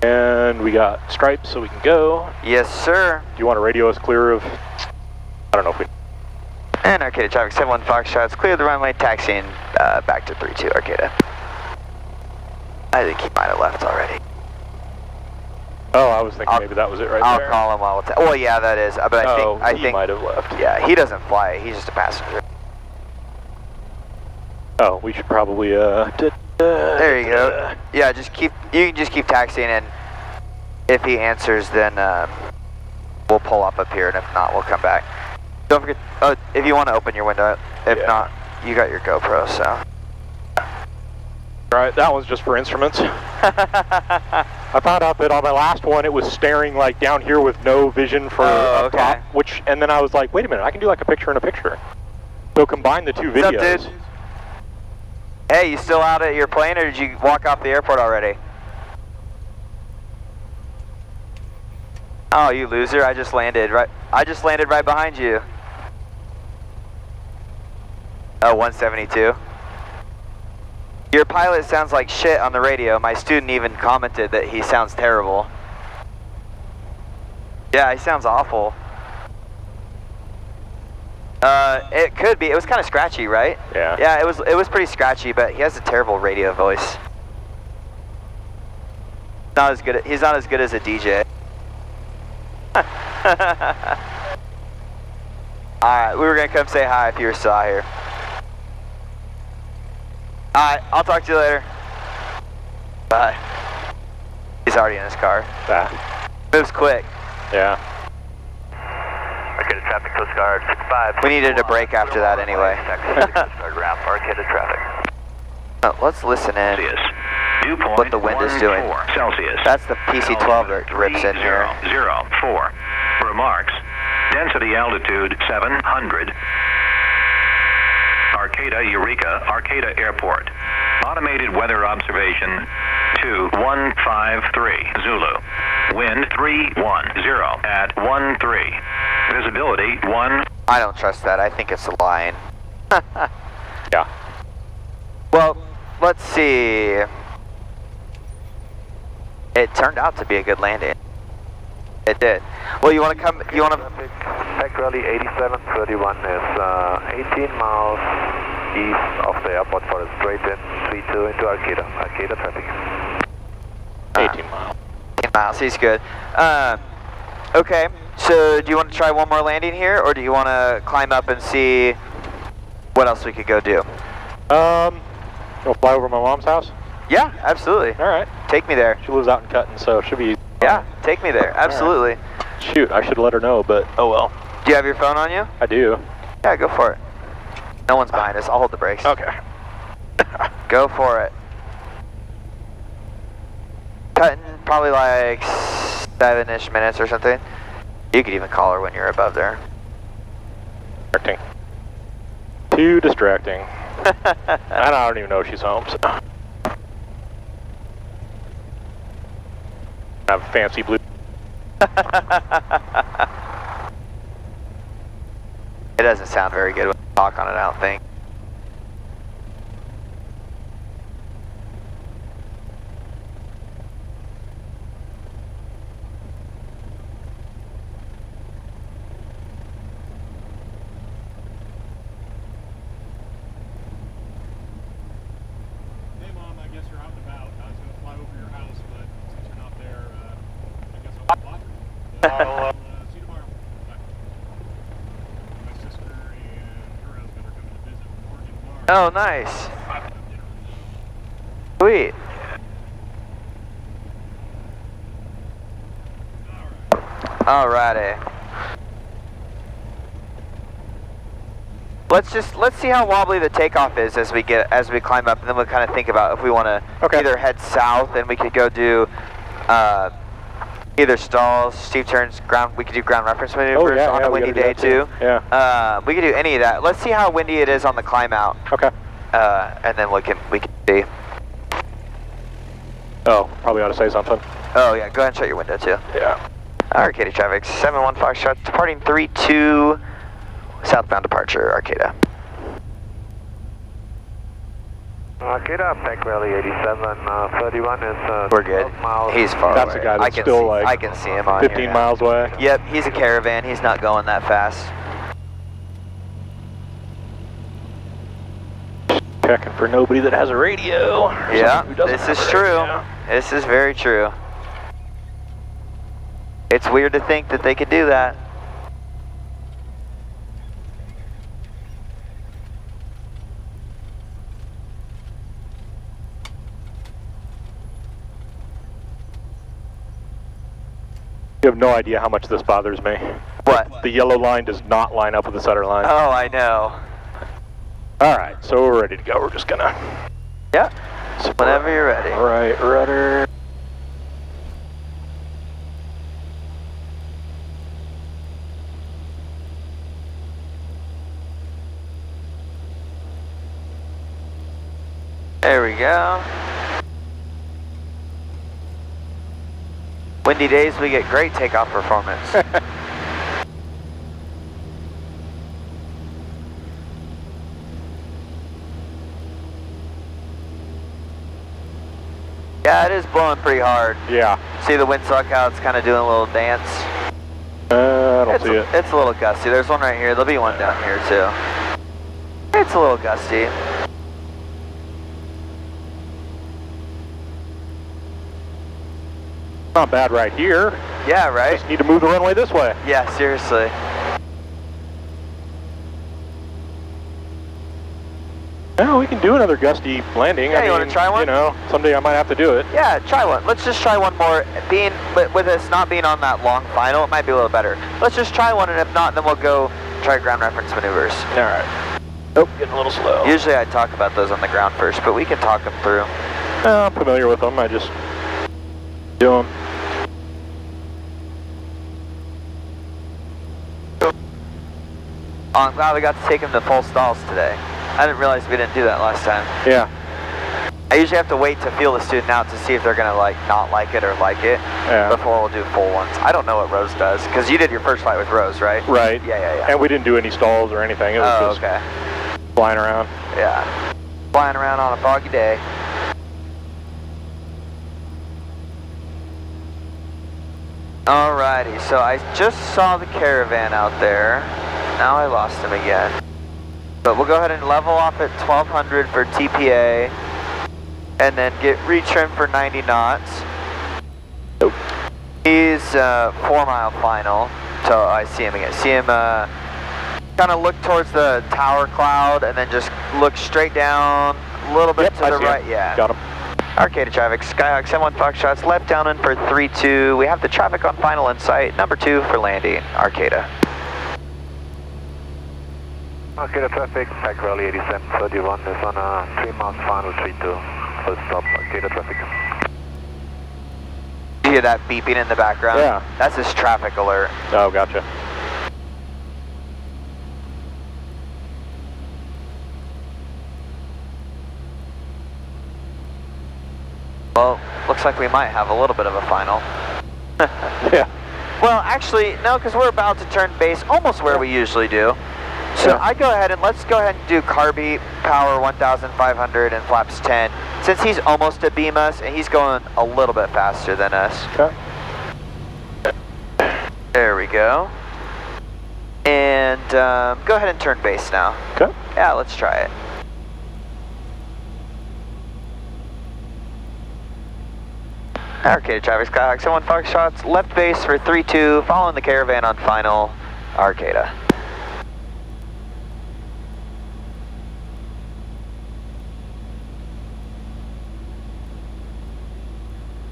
And we got stripes, so we can go. Yes, sir. Do you want to radio us clear of? I don't know if we. And Arcata traffic 71 Foxtrot's clear the runway, taxiing back to 32 Arcata. I think he might have left already. Oh, I was thinking maybe that was it right I'll there. call him while we'll well, yeah, that is. But I he think might have left. yeah, he doesn't fly it. He's just a passenger. Oh, we should probably There you go. Yeah, you can just keep taxiing, and if he answers, then we'll pull up here, and if not, we'll come back. Don't forget, if you want to open your window. If not, you got your GoPro, so. Right, that one's just for instruments. I found out that on my last one it was staring like down here with no vision for up top, and then I was like, wait a minute, I can do like a picture in a picture. So combine the two videos. What's up, dude? Hey, you still out at your plane, or did you walk off the airport already? Oh, you loser! I just landed right behind you. Oh, 172. Your pilot sounds like shit on the radio. My student even commented that he sounds terrible. Yeah, he sounds awful. It could be. It was kind of scratchy, right? Yeah. Yeah, it was pretty scratchy, but he has a terrible radio voice. He's not as good as a DJ. Alright, we were gonna come say hi if you were still out here. Alright, I'll talk to you later. Bye. He's already in his car. Moves quick. Yeah. Arcata traffic, Coast Guard 65. We needed a break after that anyway. Coast Guard ramp, Arcata traffic. Let's listen in what the wind is doing. Celsius. That's the PC-12 that rips in here. 004. Remarks. Density altitude 700. Arcata, Eureka, Arcata Airport. Automated weather observation 2153 Zulu. Wind 310 at 13. Visibility 1. I don't trust that. I think it's a line. Yeah. Well, let's see. It turned out to be a good landing. It did. Well, you want to come? You want to? Pack Rally 8731 is 18 miles east of the airport for a straight in 32 into Arcata. Arcata traffic. 18 miles. 18 miles. He's good. Okay. So, do you want to try one more landing here, or do you want to climb up and see what else we could go do? Go fly over my mom's house? Yeah, absolutely. All right. Take me there. She lives out in Cutton, so it should be. Yeah, take me there. Absolutely. Right. Shoot, I should let her know, but oh well. Do you have your phone on you? I do. Yeah, go for it. No one's behind us. I'll hold the brakes. Okay. Go for it. Cutting probably like 7-ish minutes or something. You could even call her when you're above there. Distracting. Too distracting. And I don't even know if she's home, so. Have a fancy blue. It doesn't sound very good when you talk on it, I don't think. Hey Mom, I guess you're out and about. I was going to fly over your house, but since you're not there, I guess I'll watch it. I'll see you tomorrow. Bye. My sister and her husband are coming to visit from Oregon tomorrow. Oh, nice. Sweet. Alrighty. Let's see how wobbly the takeoff is as we climb up, and then we'll kind of think about if we want to either head south and we could go do either stalls, steep turns, ground. We could do ground reference maneuvers on a windy day too. Yeah. We could do any of that. Let's see how windy it is on the climb out. Okay. And then we can see. Oh, probably ought to say something. Oh yeah, go ahead and shut your window too. Yeah. Arcata traffic, 71 Foxtrot, departing 32, southbound departure, Arcata. Arcata, Pack Rally 8731 is We're good. 12 miles. He's far That's away. the guy that's I can still see, like I can see him on 15 here now. miles away. Yep, he's a caravan. He's not going that fast. Checking for nobody that has a radio. Yeah, this is true. This is very true. It's weird to think that they could do that. You have no idea how much this bothers me. What? The yellow line does not line up with the center line. Oh, I know. Alright, so we're ready to go. We're just gonna... Yep. Whenever you're ready. Right rudder. There we go. Windy days, we get great takeoff performance. Yeah, it is blowing pretty hard. Yeah. See the windsock how it's kind of doing a little dance? I don't see it. It's a little gusty. There's one right here. There'll be one down here too. It's a little gusty. Not bad right here. Yeah, right? Just need to move the runway this way. Yeah, seriously. No, we can do another gusty landing. Yeah, I you mean, wanna try one? You know, someday I might have to do it. Yeah, try one. Let's just try one more. With us not being on that long final, it might be a little better. Let's just try one, and if not, then we'll go try ground reference maneuvers. All right. Oh, getting a little slow. Usually I talk about those on the ground first, but we can talk them through. I'm familiar with them. I just do them. Oh, I'm glad we got to take him to full stalls today. I didn't realize we didn't do that last time. Yeah. I usually have to wait to feel the student out to see if they're going to not like it or like it before we'll do full ones. I don't know what Rose does, because you did your first flight with Rose, right? Right. Yeah. And we didn't do any stalls or anything. It was just flying around. Yeah. Flying around on a foggy day. Alrighty, so I just saw the caravan out there. Now I lost him again. But we'll go ahead and level off at 1200 for TPA, and then get retrim for 90 knots. Nope. He's 4 mile final, so I see him again. See him kind of look towards the tower cloud, and then just look straight down a little bit to the right. Yeah. Got him. Arcata traffic, Skyhawk 71 Foxtrots, left down in for 3-2. We have the traffic on final in sight, number 2 for landing, Arcata. Arcata traffic, Pack Rally 8731 is on a 3 miles final 32. Full stop, Arcata traffic. You hear that beeping in the background? Yeah. That's his traffic alert. Oh, gotcha. Well, looks like we might have a little bit of a final. Yeah. Well, actually, no, because we're about to turn base almost where we usually do. So Yeah. I go ahead and let's go ahead and do carby, power 1,500 and flaps 10. Since he's almost to beam us and he's going a little bit faster than us. Okay. There we go. And go ahead and turn base now. Okay. Yeah, let's try it. Arcata traffic, Skyhawk 71 Foxtrots, left base for 3-2, following the caravan on final, Arcata.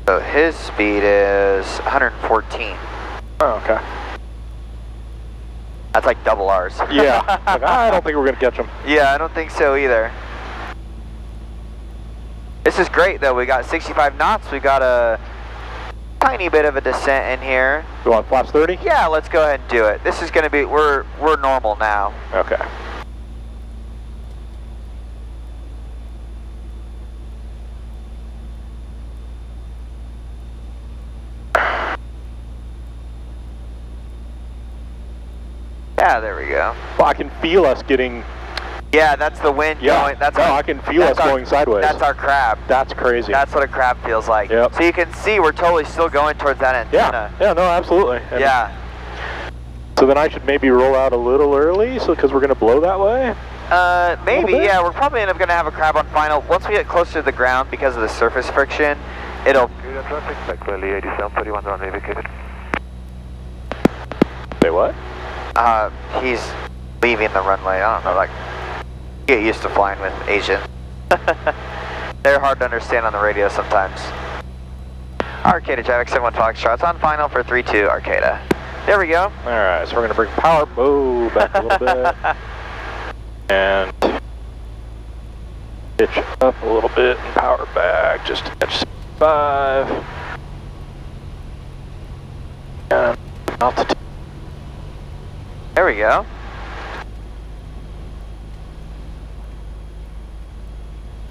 So his speed is 114. Oh, okay. That's like double ours. Yeah. Like, I don't think we're going to catch them. Yeah, I don't think so either. This is great though, we got 65 knots, we got a tiny bit of a descent in here. You want flaps 30? Yeah, let's go ahead and do it. This is gonna be, we're normal now. Okay. Yeah, there we go. Well, I can feel us getting... Yeah, that's the wind going. That's I can feel us going sideways. That's our crab. That's crazy. That's what a crab feels like. Yep. So you can see we're totally still going towards that antenna. Yeah, no, absolutely. And yeah. So then I should maybe roll out a little early, so because we're going to blow that way? Maybe, yeah. We're probably going to have a crab on final. Once we get closer to the ground because of the surface friction, it'll... Traffic, back valley 8731, runway vacated. Say what? He's leaving the runway. I don't know, like... Get used to flying with Asian. They're hard to understand on the radio sometimes. Arcata traffic 71 Foxtrots on final for 3-2 Arcata. There we go. Alright, so we're going to bring power back a little bit. And pitch up a little bit and power back just to catch 5. And altitude. There we go.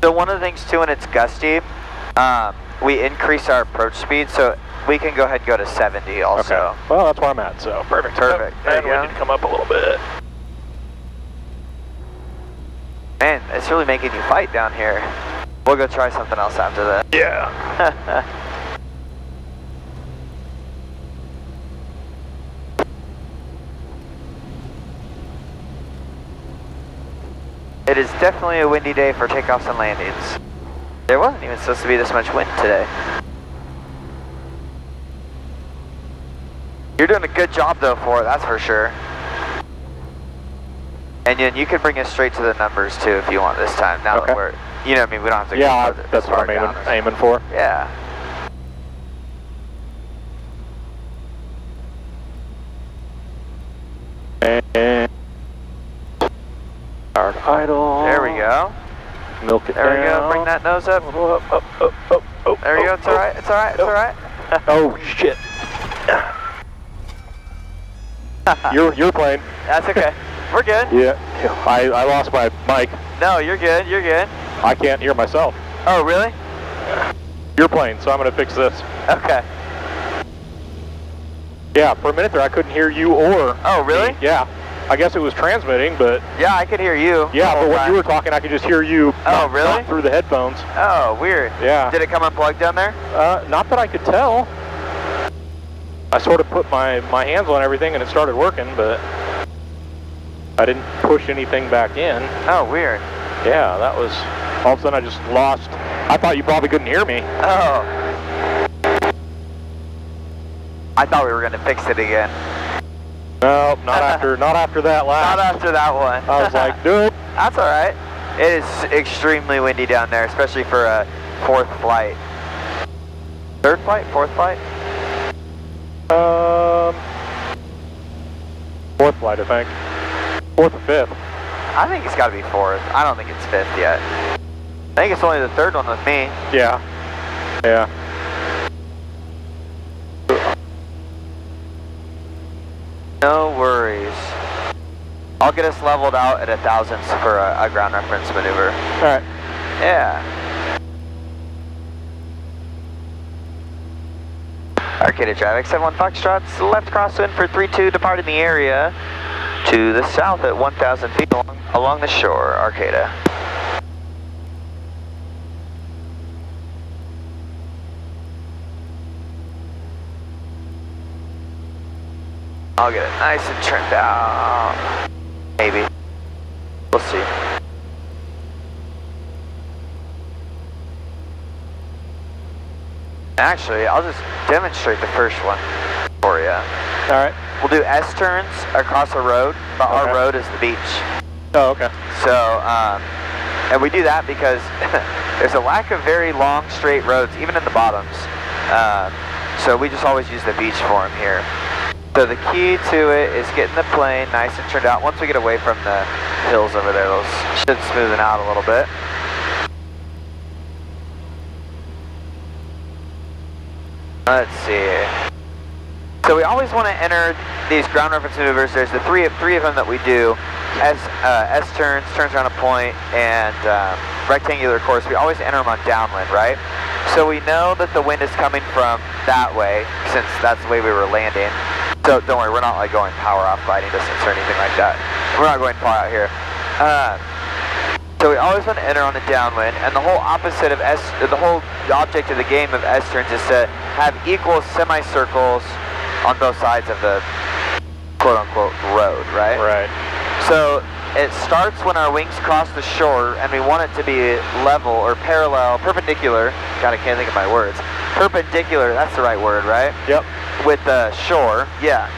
So one of the things too when it's gusty, we increase our approach speed so we can go ahead and go to 70 also. Okay. Well, that's where I'm at, so perfect. Perfect. There And you we go. need to come up a little bit. Man, it's really making you fight down here. We'll go try something else after this. Yeah. It is definitely a windy day for takeoffs and landings. There wasn't even supposed to be this much wind today. You're doing a good job though for it, that's for sure. And then you can bring us straight to the numbers too if you want this time. Now that we're, you know what I mean, we don't have to Yeah, go that's what I'm aiming for. Yeah. And start idle. There we go. Milk it There we down. go, bring that nose up. Up. There you go, it's alright, it's alright, it's alright. Oh, shit. You're playing. That's okay. We're good. Yeah. I lost my mic. No, you're good, you're good. I can't hear myself. Oh, really? You're playing, so I'm going to fix this. Okay. Yeah, for a minute there I couldn't hear you or Oh, really? me. Yeah. I guess it was transmitting, but Yeah, I could hear you. yeah, the but whole when time. you were talking I could just hear you Oh, really? not through the headphones. Oh, weird. Yeah. Did it come unplugged down there? Not that I could tell. I sort of put my hands on everything and it started working, but I didn't push anything back in. Oh, weird. Yeah, that was, all of a sudden I just lost. I thought you probably couldn't hear me. Oh. I thought we were gonna fix it again. No, not after that last. Not after that one. I was like, dude. That's alright. It is extremely windy down there, especially for a fourth flight. Third flight? Fourth flight? Fourth flight, I think. Fourth or fifth. I think it's gotta be fourth. I don't think it's fifth yet. I think it's only the third one with me. Yeah. Yeah. No worries. I'll get us leveled out at 1,000 for a ground reference maneuver. Alright. Yeah. Arcata traffic, 71 Foxtrot's left crosswind for 32, departing the area to the south at 1,000 feet along the shore, Arcata. I'll get it nice and trimmed out. Maybe. We'll see. Actually, I'll just demonstrate the first one for you. Alright. We'll do S-turns across a road, but our road is the beach. Oh, okay. So, and we do that because there's a lack of very long, straight roads, even in the bottoms. So we just always use the beach for them here. So the key to it is getting the plane nice and turned out. Once we get away from the hills over there, those should smoothen out a little bit. Let's see. So we always want to enter these ground reference maneuvers. There's the three of them that we do. S-turns, turns around a point, and rectangular course. We always enter them on downwind, right? So we know that the wind is coming from that way, since that's the way we were landing. So don't worry, we're not like going power off gliding distance or anything like that. We're not going far out here. So we always want to enter on the downwind, and the whole opposite of the whole object of the game of S-turns is to have equal semicircles on both sides of the quote-unquote road, right? Right. So it starts when our wings cross the shore, and we want it to be level or parallel, perpendicular. God, I can't think of my words. Perpendicular, that's the right word, right? Yep. With the shore, yeah.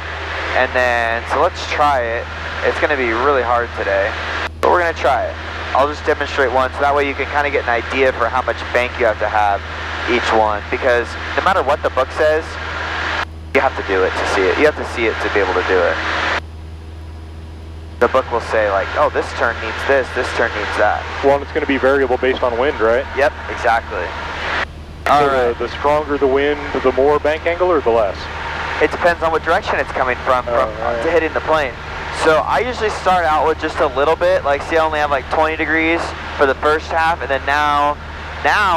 And then, so let's try it. It's going to be really hard today, but we're going to try it. I'll just demonstrate one, so that way you can kind of get an idea for how much bank you have to have each one, because no matter what the book says, you have to do it to see it. You have to see it to be able to do it. The book will say like, oh, this turn needs this turn needs that. Well, it's going to be variable based on wind, right? Yep, exactly. So the stronger the wind, the more bank angle, or the less? It depends on what direction it's coming from to hitting the plane. So I usually start out with just a little bit, like see I only have like 20 degrees for the first half, and then now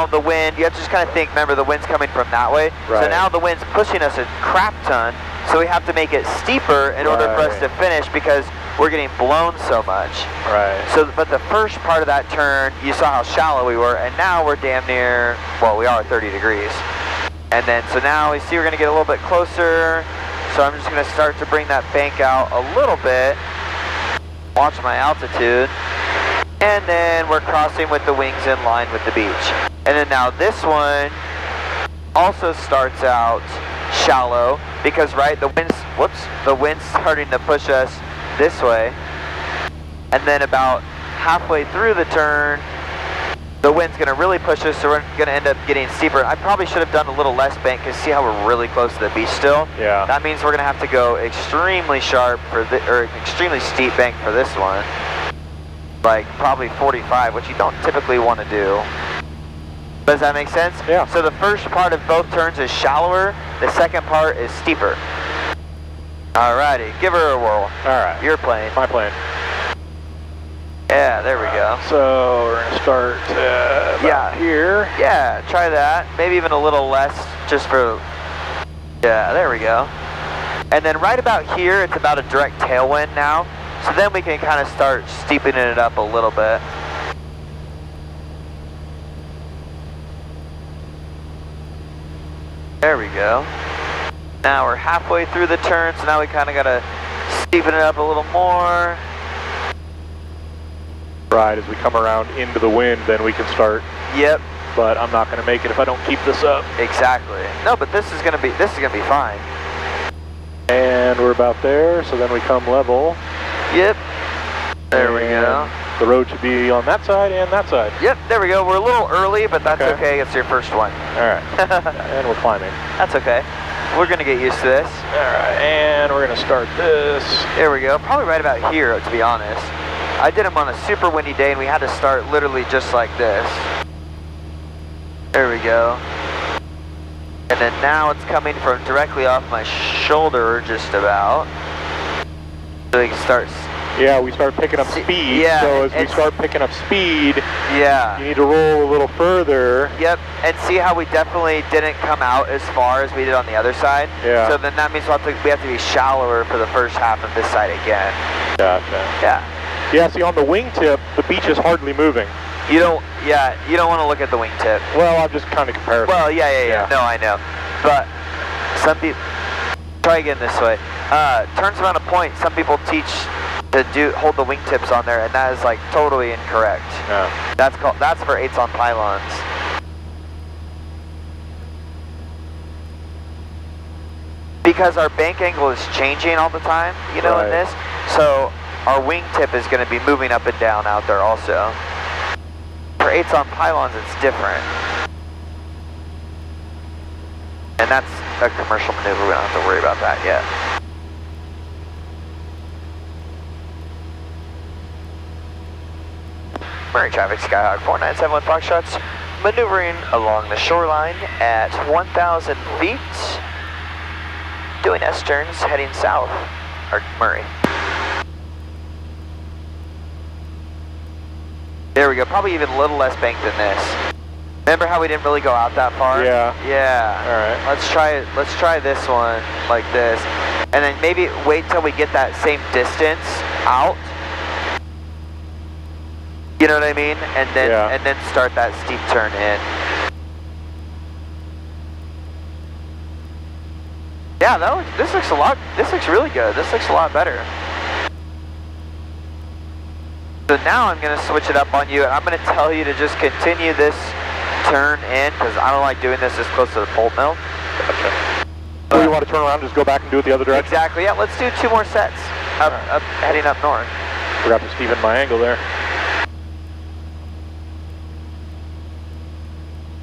the wind, you have to just kind of think, remember the wind's coming from that way. Right. So now the wind's pushing us a crap ton, so we have to make it steeper in order for us to finish because we're getting blown so much. Right. So, but the first part of that turn, you saw how shallow we were, and now we're damn near, well, we are 30 degrees. And then, so now we see we're going to get a little bit closer, so I'm just going to start to bring that bank out a little bit, watch my altitude, and then we're crossing with the wings in line with the beach. And then now this one also starts out shallow, because, right, the wind's starting to push us this way, and then about halfway through the turn, the wind's going to really push us, so we're going to end up getting steeper. I probably should have done a little less bank, because see how we're really close to the beach still? Yeah. That means we're going to have to go extremely sharp or extremely steep bank for this one. Like probably 45, which you don't typically want to do. Does that make sense? Yeah. So the first part of both turns is shallower, the second part is steeper. Alrighty, give her a whirl. Alright. Your plane. My plane. Yeah, there we go. So we're going to start about here. Yeah, try that. Maybe even a little less, just for... Yeah, there we go. And then right about here, it's about a direct tailwind now. So then we can kind of start steepening it up a little bit. There we go. Now we're halfway through the turn, so now we kind of got to steepen it up a little more. Right, as we come around into the wind, then we can start. Yep. But I'm not going to make it if I don't keep this up. Exactly. No, but this is gonna be fine. And we're about there, so then we come level. Yep. There we go. The road should be on that side and that side. Yep, there we go. We're a little early, but that's okay. It's your first one. Alright. And we're climbing. That's okay. We're going to get used to this. Alright, and we're going to start this. There we go. Probably right about here, to be honest. I did them on a super windy day, and we had to start literally just like this. There we go. And then now it's coming from directly off my shoulder, just about. So we can start Yeah, we start picking up speed. Yeah, so as we start picking up speed, yeah, you need to roll a little further. Yep, and see how we definitely didn't come out as far as we did on the other side. Yeah. So then that means we have to be shallower for the first half of this side again. Gotcha. Yeah. Yeah. See, on the wingtip, the beach is hardly moving. You don't want to look at the wingtip. Well, I'm just kind of comparing. Well, yeah. No, I know, but some people try again this way. Turns around a point. Some people teach to hold the wingtips on there, and that is like totally incorrect. Yeah. That's for 8s on pylons. Because our bank angle is changing all the time, you know, in this. So our wingtip is going to be moving up and down out there also. For 8s on pylons, it's different. And that's a commercial maneuver. We don't have to worry about that yet. Murray traffic, Skyhawk 4971 Foxtrot's maneuvering along the shoreline at 1,000 feet. Doing S-turns, heading south, or Murray. There we go, probably even a little less banked than this. Remember how we didn't really go out that far? Yeah. Yeah. Alright. Let's try this one like this. And then maybe wait till we get that same distance out. You know what I mean? And then start that steep turn in. Yeah, this looks really good. This looks a lot better. So now I'm going to switch it up on you, and I'm going to tell you to just continue this turn in, because I don't like doing this this close to the pulp mill. Gotcha. So you want to turn around and just go back and do it the other direction? Exactly, yeah, let's do 2 more sets, heading up north. Forgot to steven my angle there.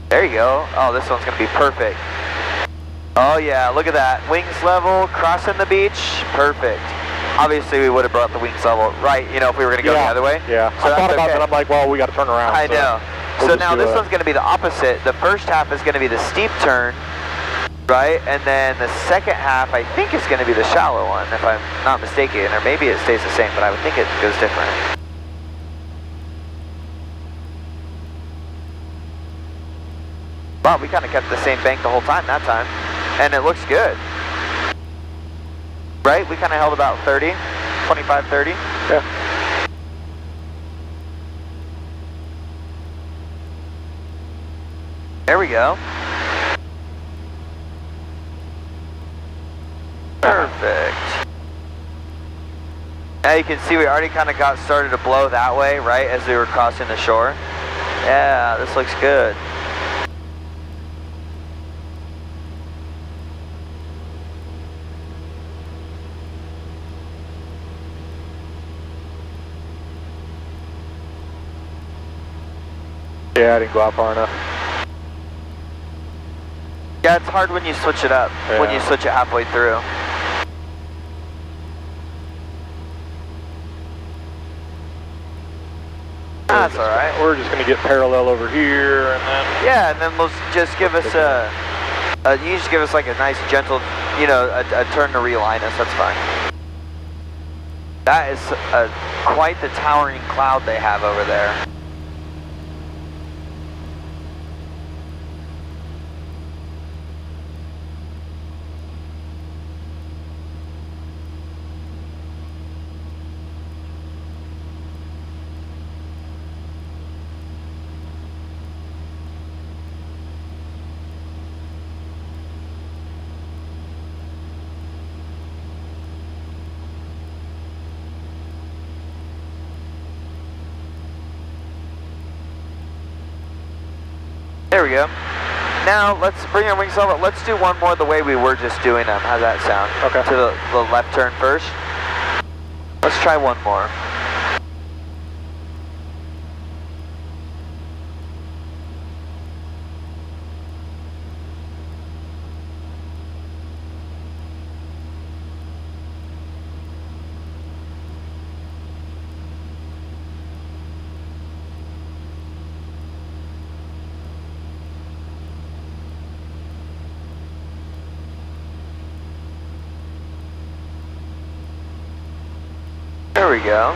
There you go. Oh, this one's going to be perfect. Oh yeah, look at that. Wings level, crossing the beach, perfect. Obviously we would have brought the wings level right, you know, if we were going to go the other way. Yeah, so I thought about that, I'm like, well, we got to turn around. I know. So now this one's going to be the opposite. The first half is going to be the steep turn, right? And then the second half, I think, is going to be the shallow one, if I'm not mistaken. Or maybe it stays the same, but I would think it goes different. Wow, we kind of kept the same bank the whole time that time. And it looks good. Right? We kind of held about 30, 25, 30. Yeah. There we go. Perfect. Now you can see we already kind of got started to blow that way, right, as we were crossing the shore. Yeah, this looks good. Yeah, I didn't go out far enough. Yeah, it's hard when you switch it up, when you switch it halfway through. That's alright. We're just going to get parallel over here, and then... Yeah, and then we'll just give us you just give us like a nice gentle, you know, a turn to realign us, that's fine. That is quite the towering cloud they have over there. There we go. Now let's bring our wings over. Let's do one more the way we were just doing them. How's that sound? Okay. To the left turn first. Let's try one more. There we go.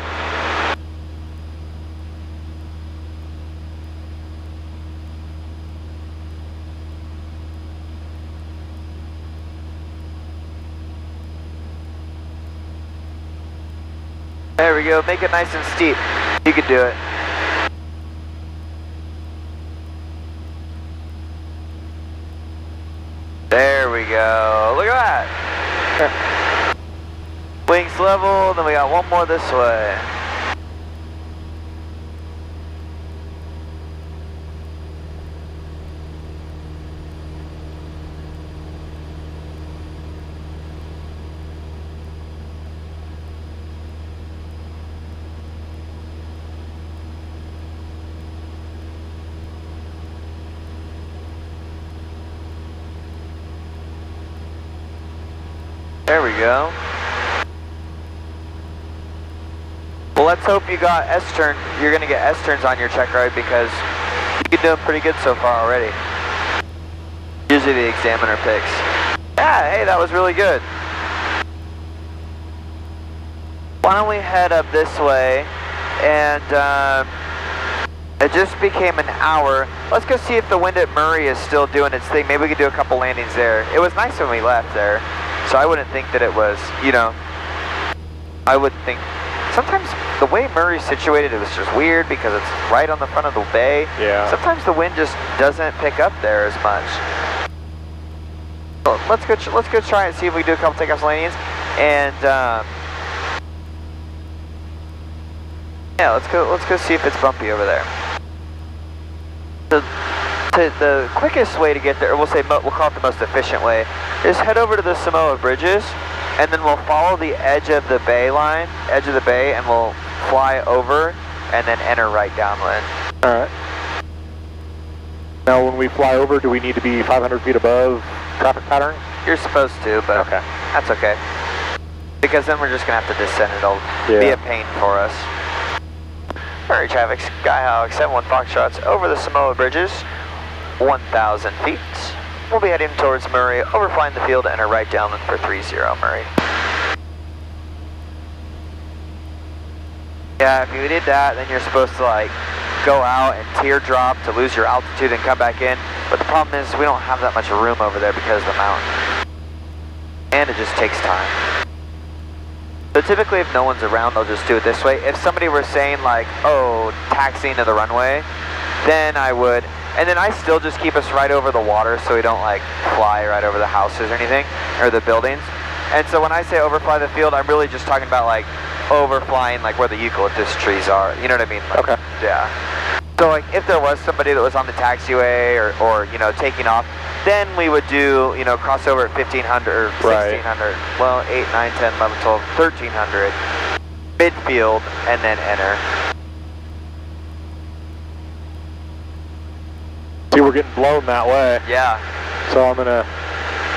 There we go, make it nice and steep. You can do it. There we go, look at that. Wings level, then we got one more this way. There we go. Well, let's hope you got S-turn. You're gonna get S-turns on your check ride because you're doing pretty good so far already. Usually the examiner picks. Yeah, hey, that was really good. Why don't we head up this way, and it just became an hour. Let's go see if the wind at Murray is still doing its thing. Maybe we could do a couple landings there. It was nice when we left there, so I wouldn't think that it was, you know, I would think, sometimes the way Murray's situated, it was just weird because it's right on the front of the bay. Yeah. Sometimes the wind just doesn't pick up there as much. So let's go try and see if we do a couple takeoffs and landings, and yeah, let's go see if it's bumpy over there. The quickest way to get there, we'll call it the most efficient way, is head over to the Samoa bridges, and then we'll follow the edge of the bay, and we'll fly over, and then enter right downwind. All right. Now, when we fly over, do we need to be 500 feet above traffic pattern? You're supposed to, but okay. That's okay. Because then we're just gonna have to descend. It'll be a pain for us. Murray traffic, Skyhawk 71 Foxtrots over the Samoa bridges, 1,000 feet. We'll be heading towards Murray, overflying the field, enter right downwind for 30 Murray. Yeah, if you did that, then you're supposed to like go out and teardrop to lose your altitude and come back in. But the problem is we don't have that much room over there because of the mountain. And it just takes time. So typically if no one's around, they'll just do it this way. If somebody were saying like, oh, taxiing to the runway, then I would, and then I still just keep us right over the water so we don't like fly right over the houses or anything, or the buildings. And so when I say overfly the field, I'm really just talking about like overflying like where the eucalyptus trees are, you know what I mean? Like, okay. Yeah. So like if there was somebody that was on the taxiway or you know, taking off, then we would do, you know, crossover at 1500 or 1600, well, 8, 9, 10, 11, 12, 1300, midfield, and then enter. See, we're getting blown that way. Yeah. So I'm gonna...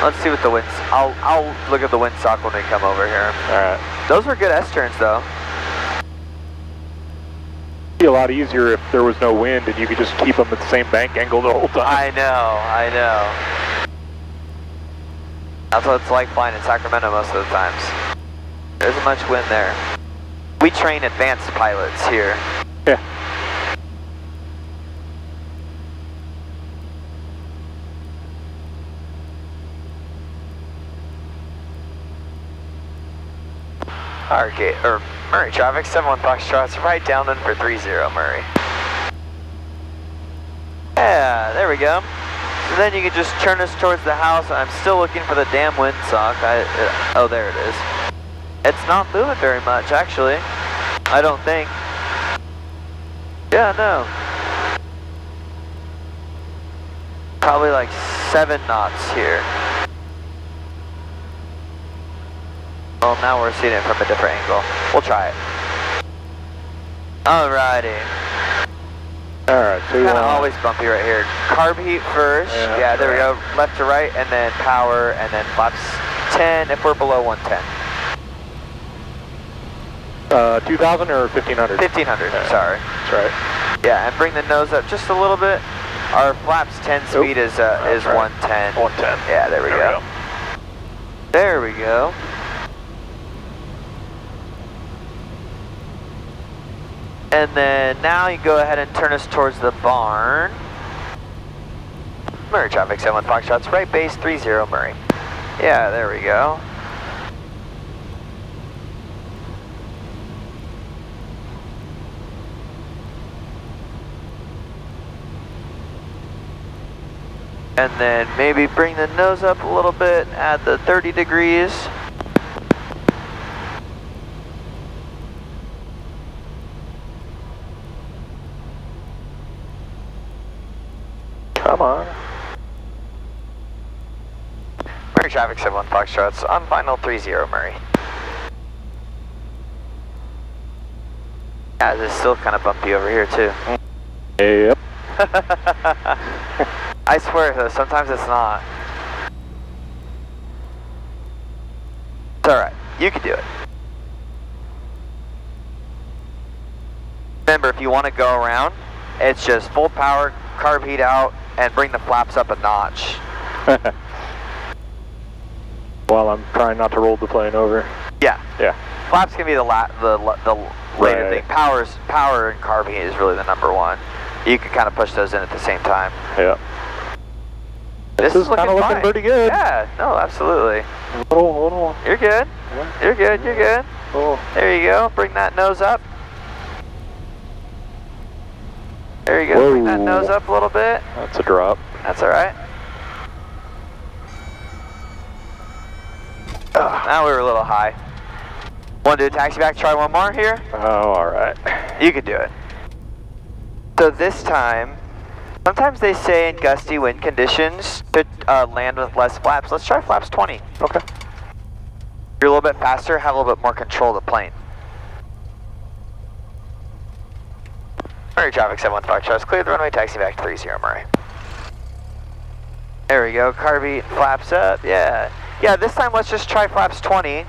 Let's see what the winds, I'll look at the windsock when we come over here. Alright. Those were good S-turns though. It'd be a lot easier if there was no wind and you could just keep them at the same bank angle the whole time. I know. That's what it's like flying in Sacramento most of the times. There isn't much wind there. We train advanced pilots here. Yeah. Okay, or Murray traffic, 71 Foxtrots, right downwind for 30 Murray. Yeah, there we go. So then you can just turn us towards the house. I'm still looking for the damn windsock. Oh, there it is. It's not moving very much, actually. I don't think. Yeah, no. Probably like 7 knots here. Well, now we're seeing it from a different angle. We'll try it. Alrighty. Alright, so kind of always bumpy right here. Carb heat first. Yeah, there we go. Left to right, and then power, and then flaps 10 if we're below 110. 2,000 or 1,500? 1,500, sorry. That's right. Yeah, and bring the nose up just a little bit. Our flaps 10 speed is 110. 110. Yeah, there we go. There we go. And then now you go ahead and turn us towards the barn. Murray traffic, 71 Foxtrot's right base, 30 Murray. Yeah, there we go. And then maybe bring the nose up a little bit, add the 30 degrees. Come on. Murray traffic, 71 Foxtrot's on final 30 Murray. Yeah, this is still kind of bumpy over here too. Yep. I swear though, sometimes it's not. It's alright, you can do it. Remember, if you want to go around, it's just full power, carb heat out, and bring the flaps up a notch. While I'm trying not to roll the plane over. Yeah. Yeah. Flaps can be the later thing. Power and carb heat is really the number one. You can kind of push those in at the same time. Yeah. This is kind of looking pretty good. Yeah, no, absolutely. Little. You're good. Yeah. You're good. You're good. Oh. There you go. Bring that nose up. There you go. Whoa. Bring that nose up a little bit. That's a drop. That's all right. Now we were a little high. Want to do a taxi back? Try one more here? Oh, all right. You could do it. So this time, sometimes they say in gusty wind conditions to land with less flaps. Let's try flaps 20. Okay. You're a little bit faster, have a little bit more control of the plane. Murray traffic, 71 Foxtrot, clear the runway, taxi back to 30 Murray. There we go, carb heat, flaps up, yeah. Yeah, this time let's just try flaps 20.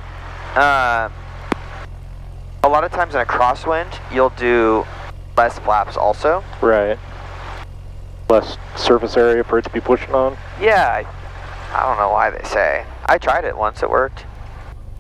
A lot of times in a crosswind, you'll do less flaps also. Right. Less surface area for it to be pushing on? Yeah, I don't know why they say. I tried it once, it worked.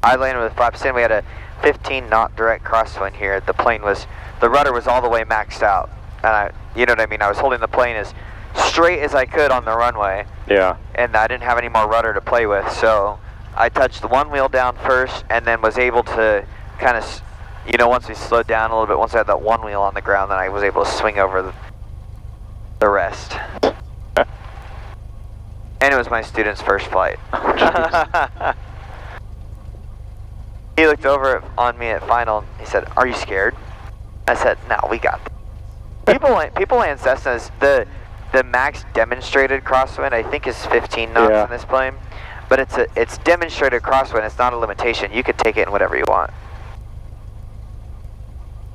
I landed with flaps in, we had a 15 knot direct crosswind here. The rudder was all the way maxed out. And you know what I mean, I was holding the plane as straight as I could on the runway. Yeah. And I didn't have any more rudder to play with, so I touched the one wheel down first and then was able to kind of, you know, once we slowed down a little bit, once I had that one wheel on the ground, then I was able to swing over the rest. And it was my student's first flight. He looked over on me at final, he said, "Are you scared?" I said, "No, we got this." People land Cessnas, the max demonstrated crosswind I think is 15 knots in this plane, but it's demonstrated crosswind, it's not a limitation. You could take it in whatever you want.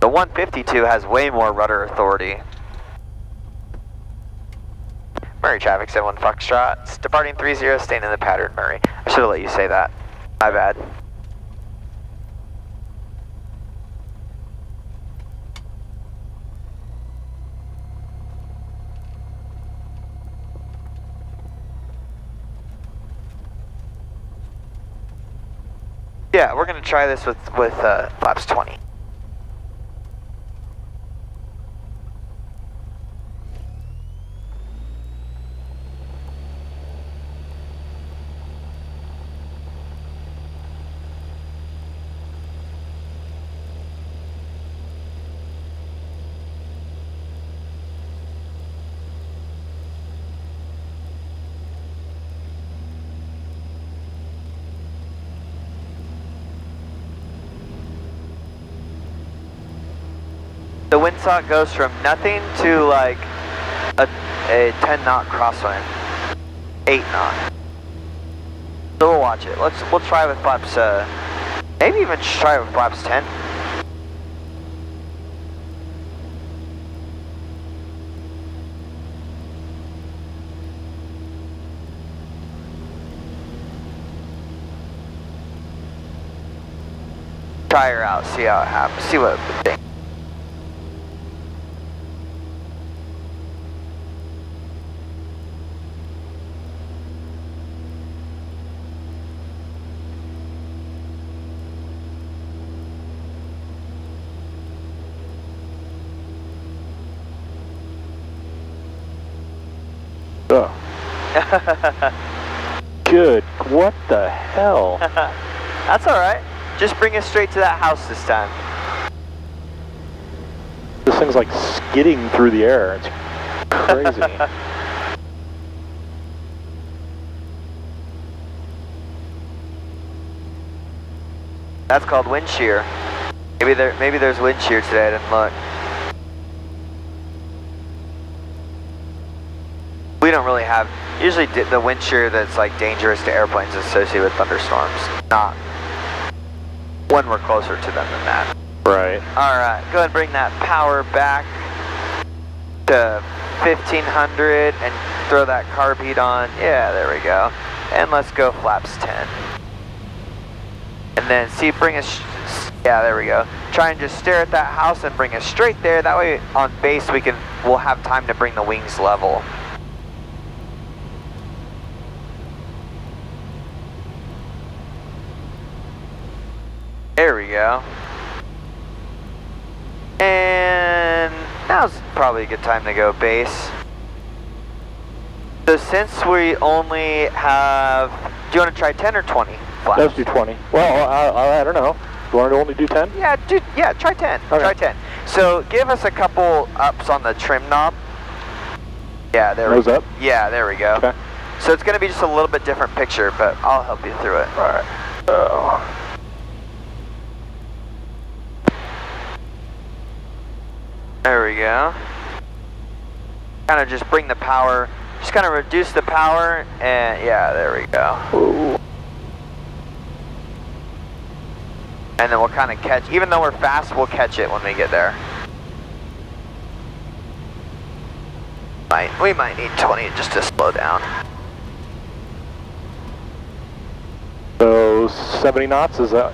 The 152 has way more rudder authority. Murray traffic, 71 Foxtrot, departing 30, staying in the pattern, Murray. I should have let you say that. My bad. Yeah, we're going to try this with flaps 20. The windsock goes from nothing to like a 10 knot crosswind, 8 knot. So we'll watch it. We'll try with flaps. Maybe even try with flaps 10. Try her out. See how it happens. See what it thinks. Good. What the hell? That's alright. Just bring us straight to that house this time. This thing's like skidding through the air. It's crazy. That's called wind shear. Maybe there's wind shear today. I didn't look. We don't really have. Usually, the wind shear that's like dangerous to airplanes is associated with thunderstorms. Not when we're closer to them than that. Right. All right. Go ahead and bring that power back to 1500 and throw that carb heat on. Yeah, there we go. And let's go flaps 10. And then see, bring us, yeah, there we go. Try and just stare at that house and bring us straight there. That way on base we'll have time to bring the wings level. There we go. And now's probably a good time to go base. So since we only have, do you want to try 10 or 20 flaps? Let's do 20. Well, I don't know. You want to only do 10? Yeah, try 10. Okay. Try 10. So give us a couple ups on the trim knob. Yeah, there we go. Nose up? Yeah, there we go. Okay. So it's going to be just a little bit different picture, but I'll help you through it. All right. There we go. Kind of just bring the power, just kind of reduce the power, and yeah, there we go. Ooh. And then we'll kind of catch, even though we're fast, we'll catch it when we get there. We might need 20 just to slow down. So 70 knots, is that?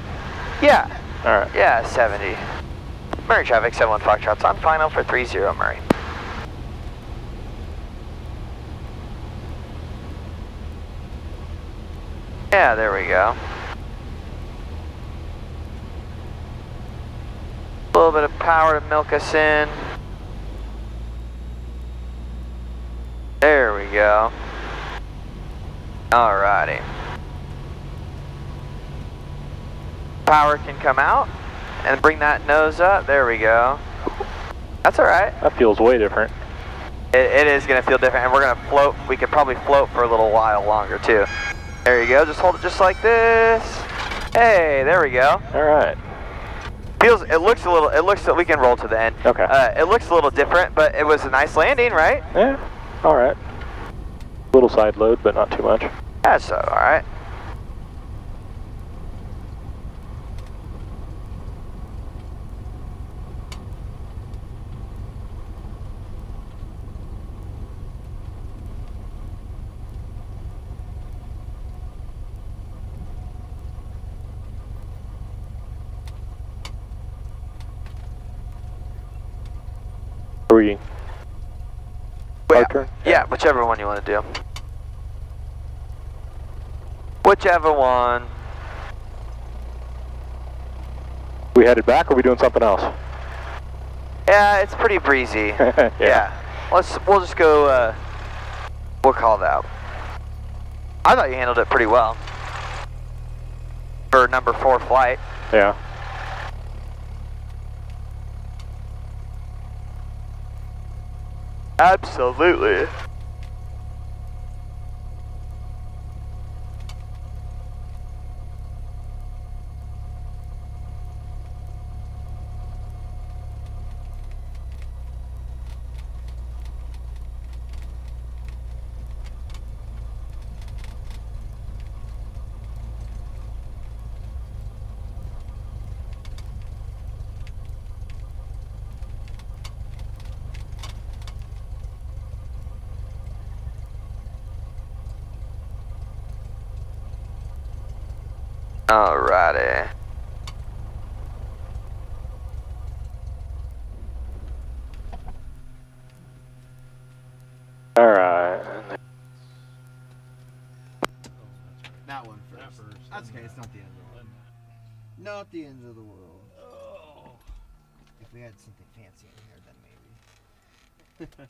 Yeah. All right. Yeah, 70. Murray traffic, 71 Foxtrot's on final for 30 Murray. Yeah, there we go. A little bit of power to milk us in. There we go. Alrighty. Power can come out and bring that nose up. There we go. That's alright. That feels way different. It is going to feel different, and we're going to float. We could probably float for a little while longer too. There you go. Just hold it just like this. Hey, there we go. All right. It looks a little, we can roll to the end. Okay. It looks a little different, but it was a nice landing, right? Yeah. All right. Little side load, but not too much. That's alright. Are we? Our turn? Yeah, whichever one you want to do. Whichever one. We headed back, or are we doing something else? Yeah, it's pretty breezy. Yeah. We'll just go, we'll call that. I thought you handled it pretty well. For number 4 flight. Yeah. Absolutely. Alrighty. Alright. That one first. That's okay, it's not the end of the world. Not the end of the world. Oh. If we had something fancy in here, then maybe.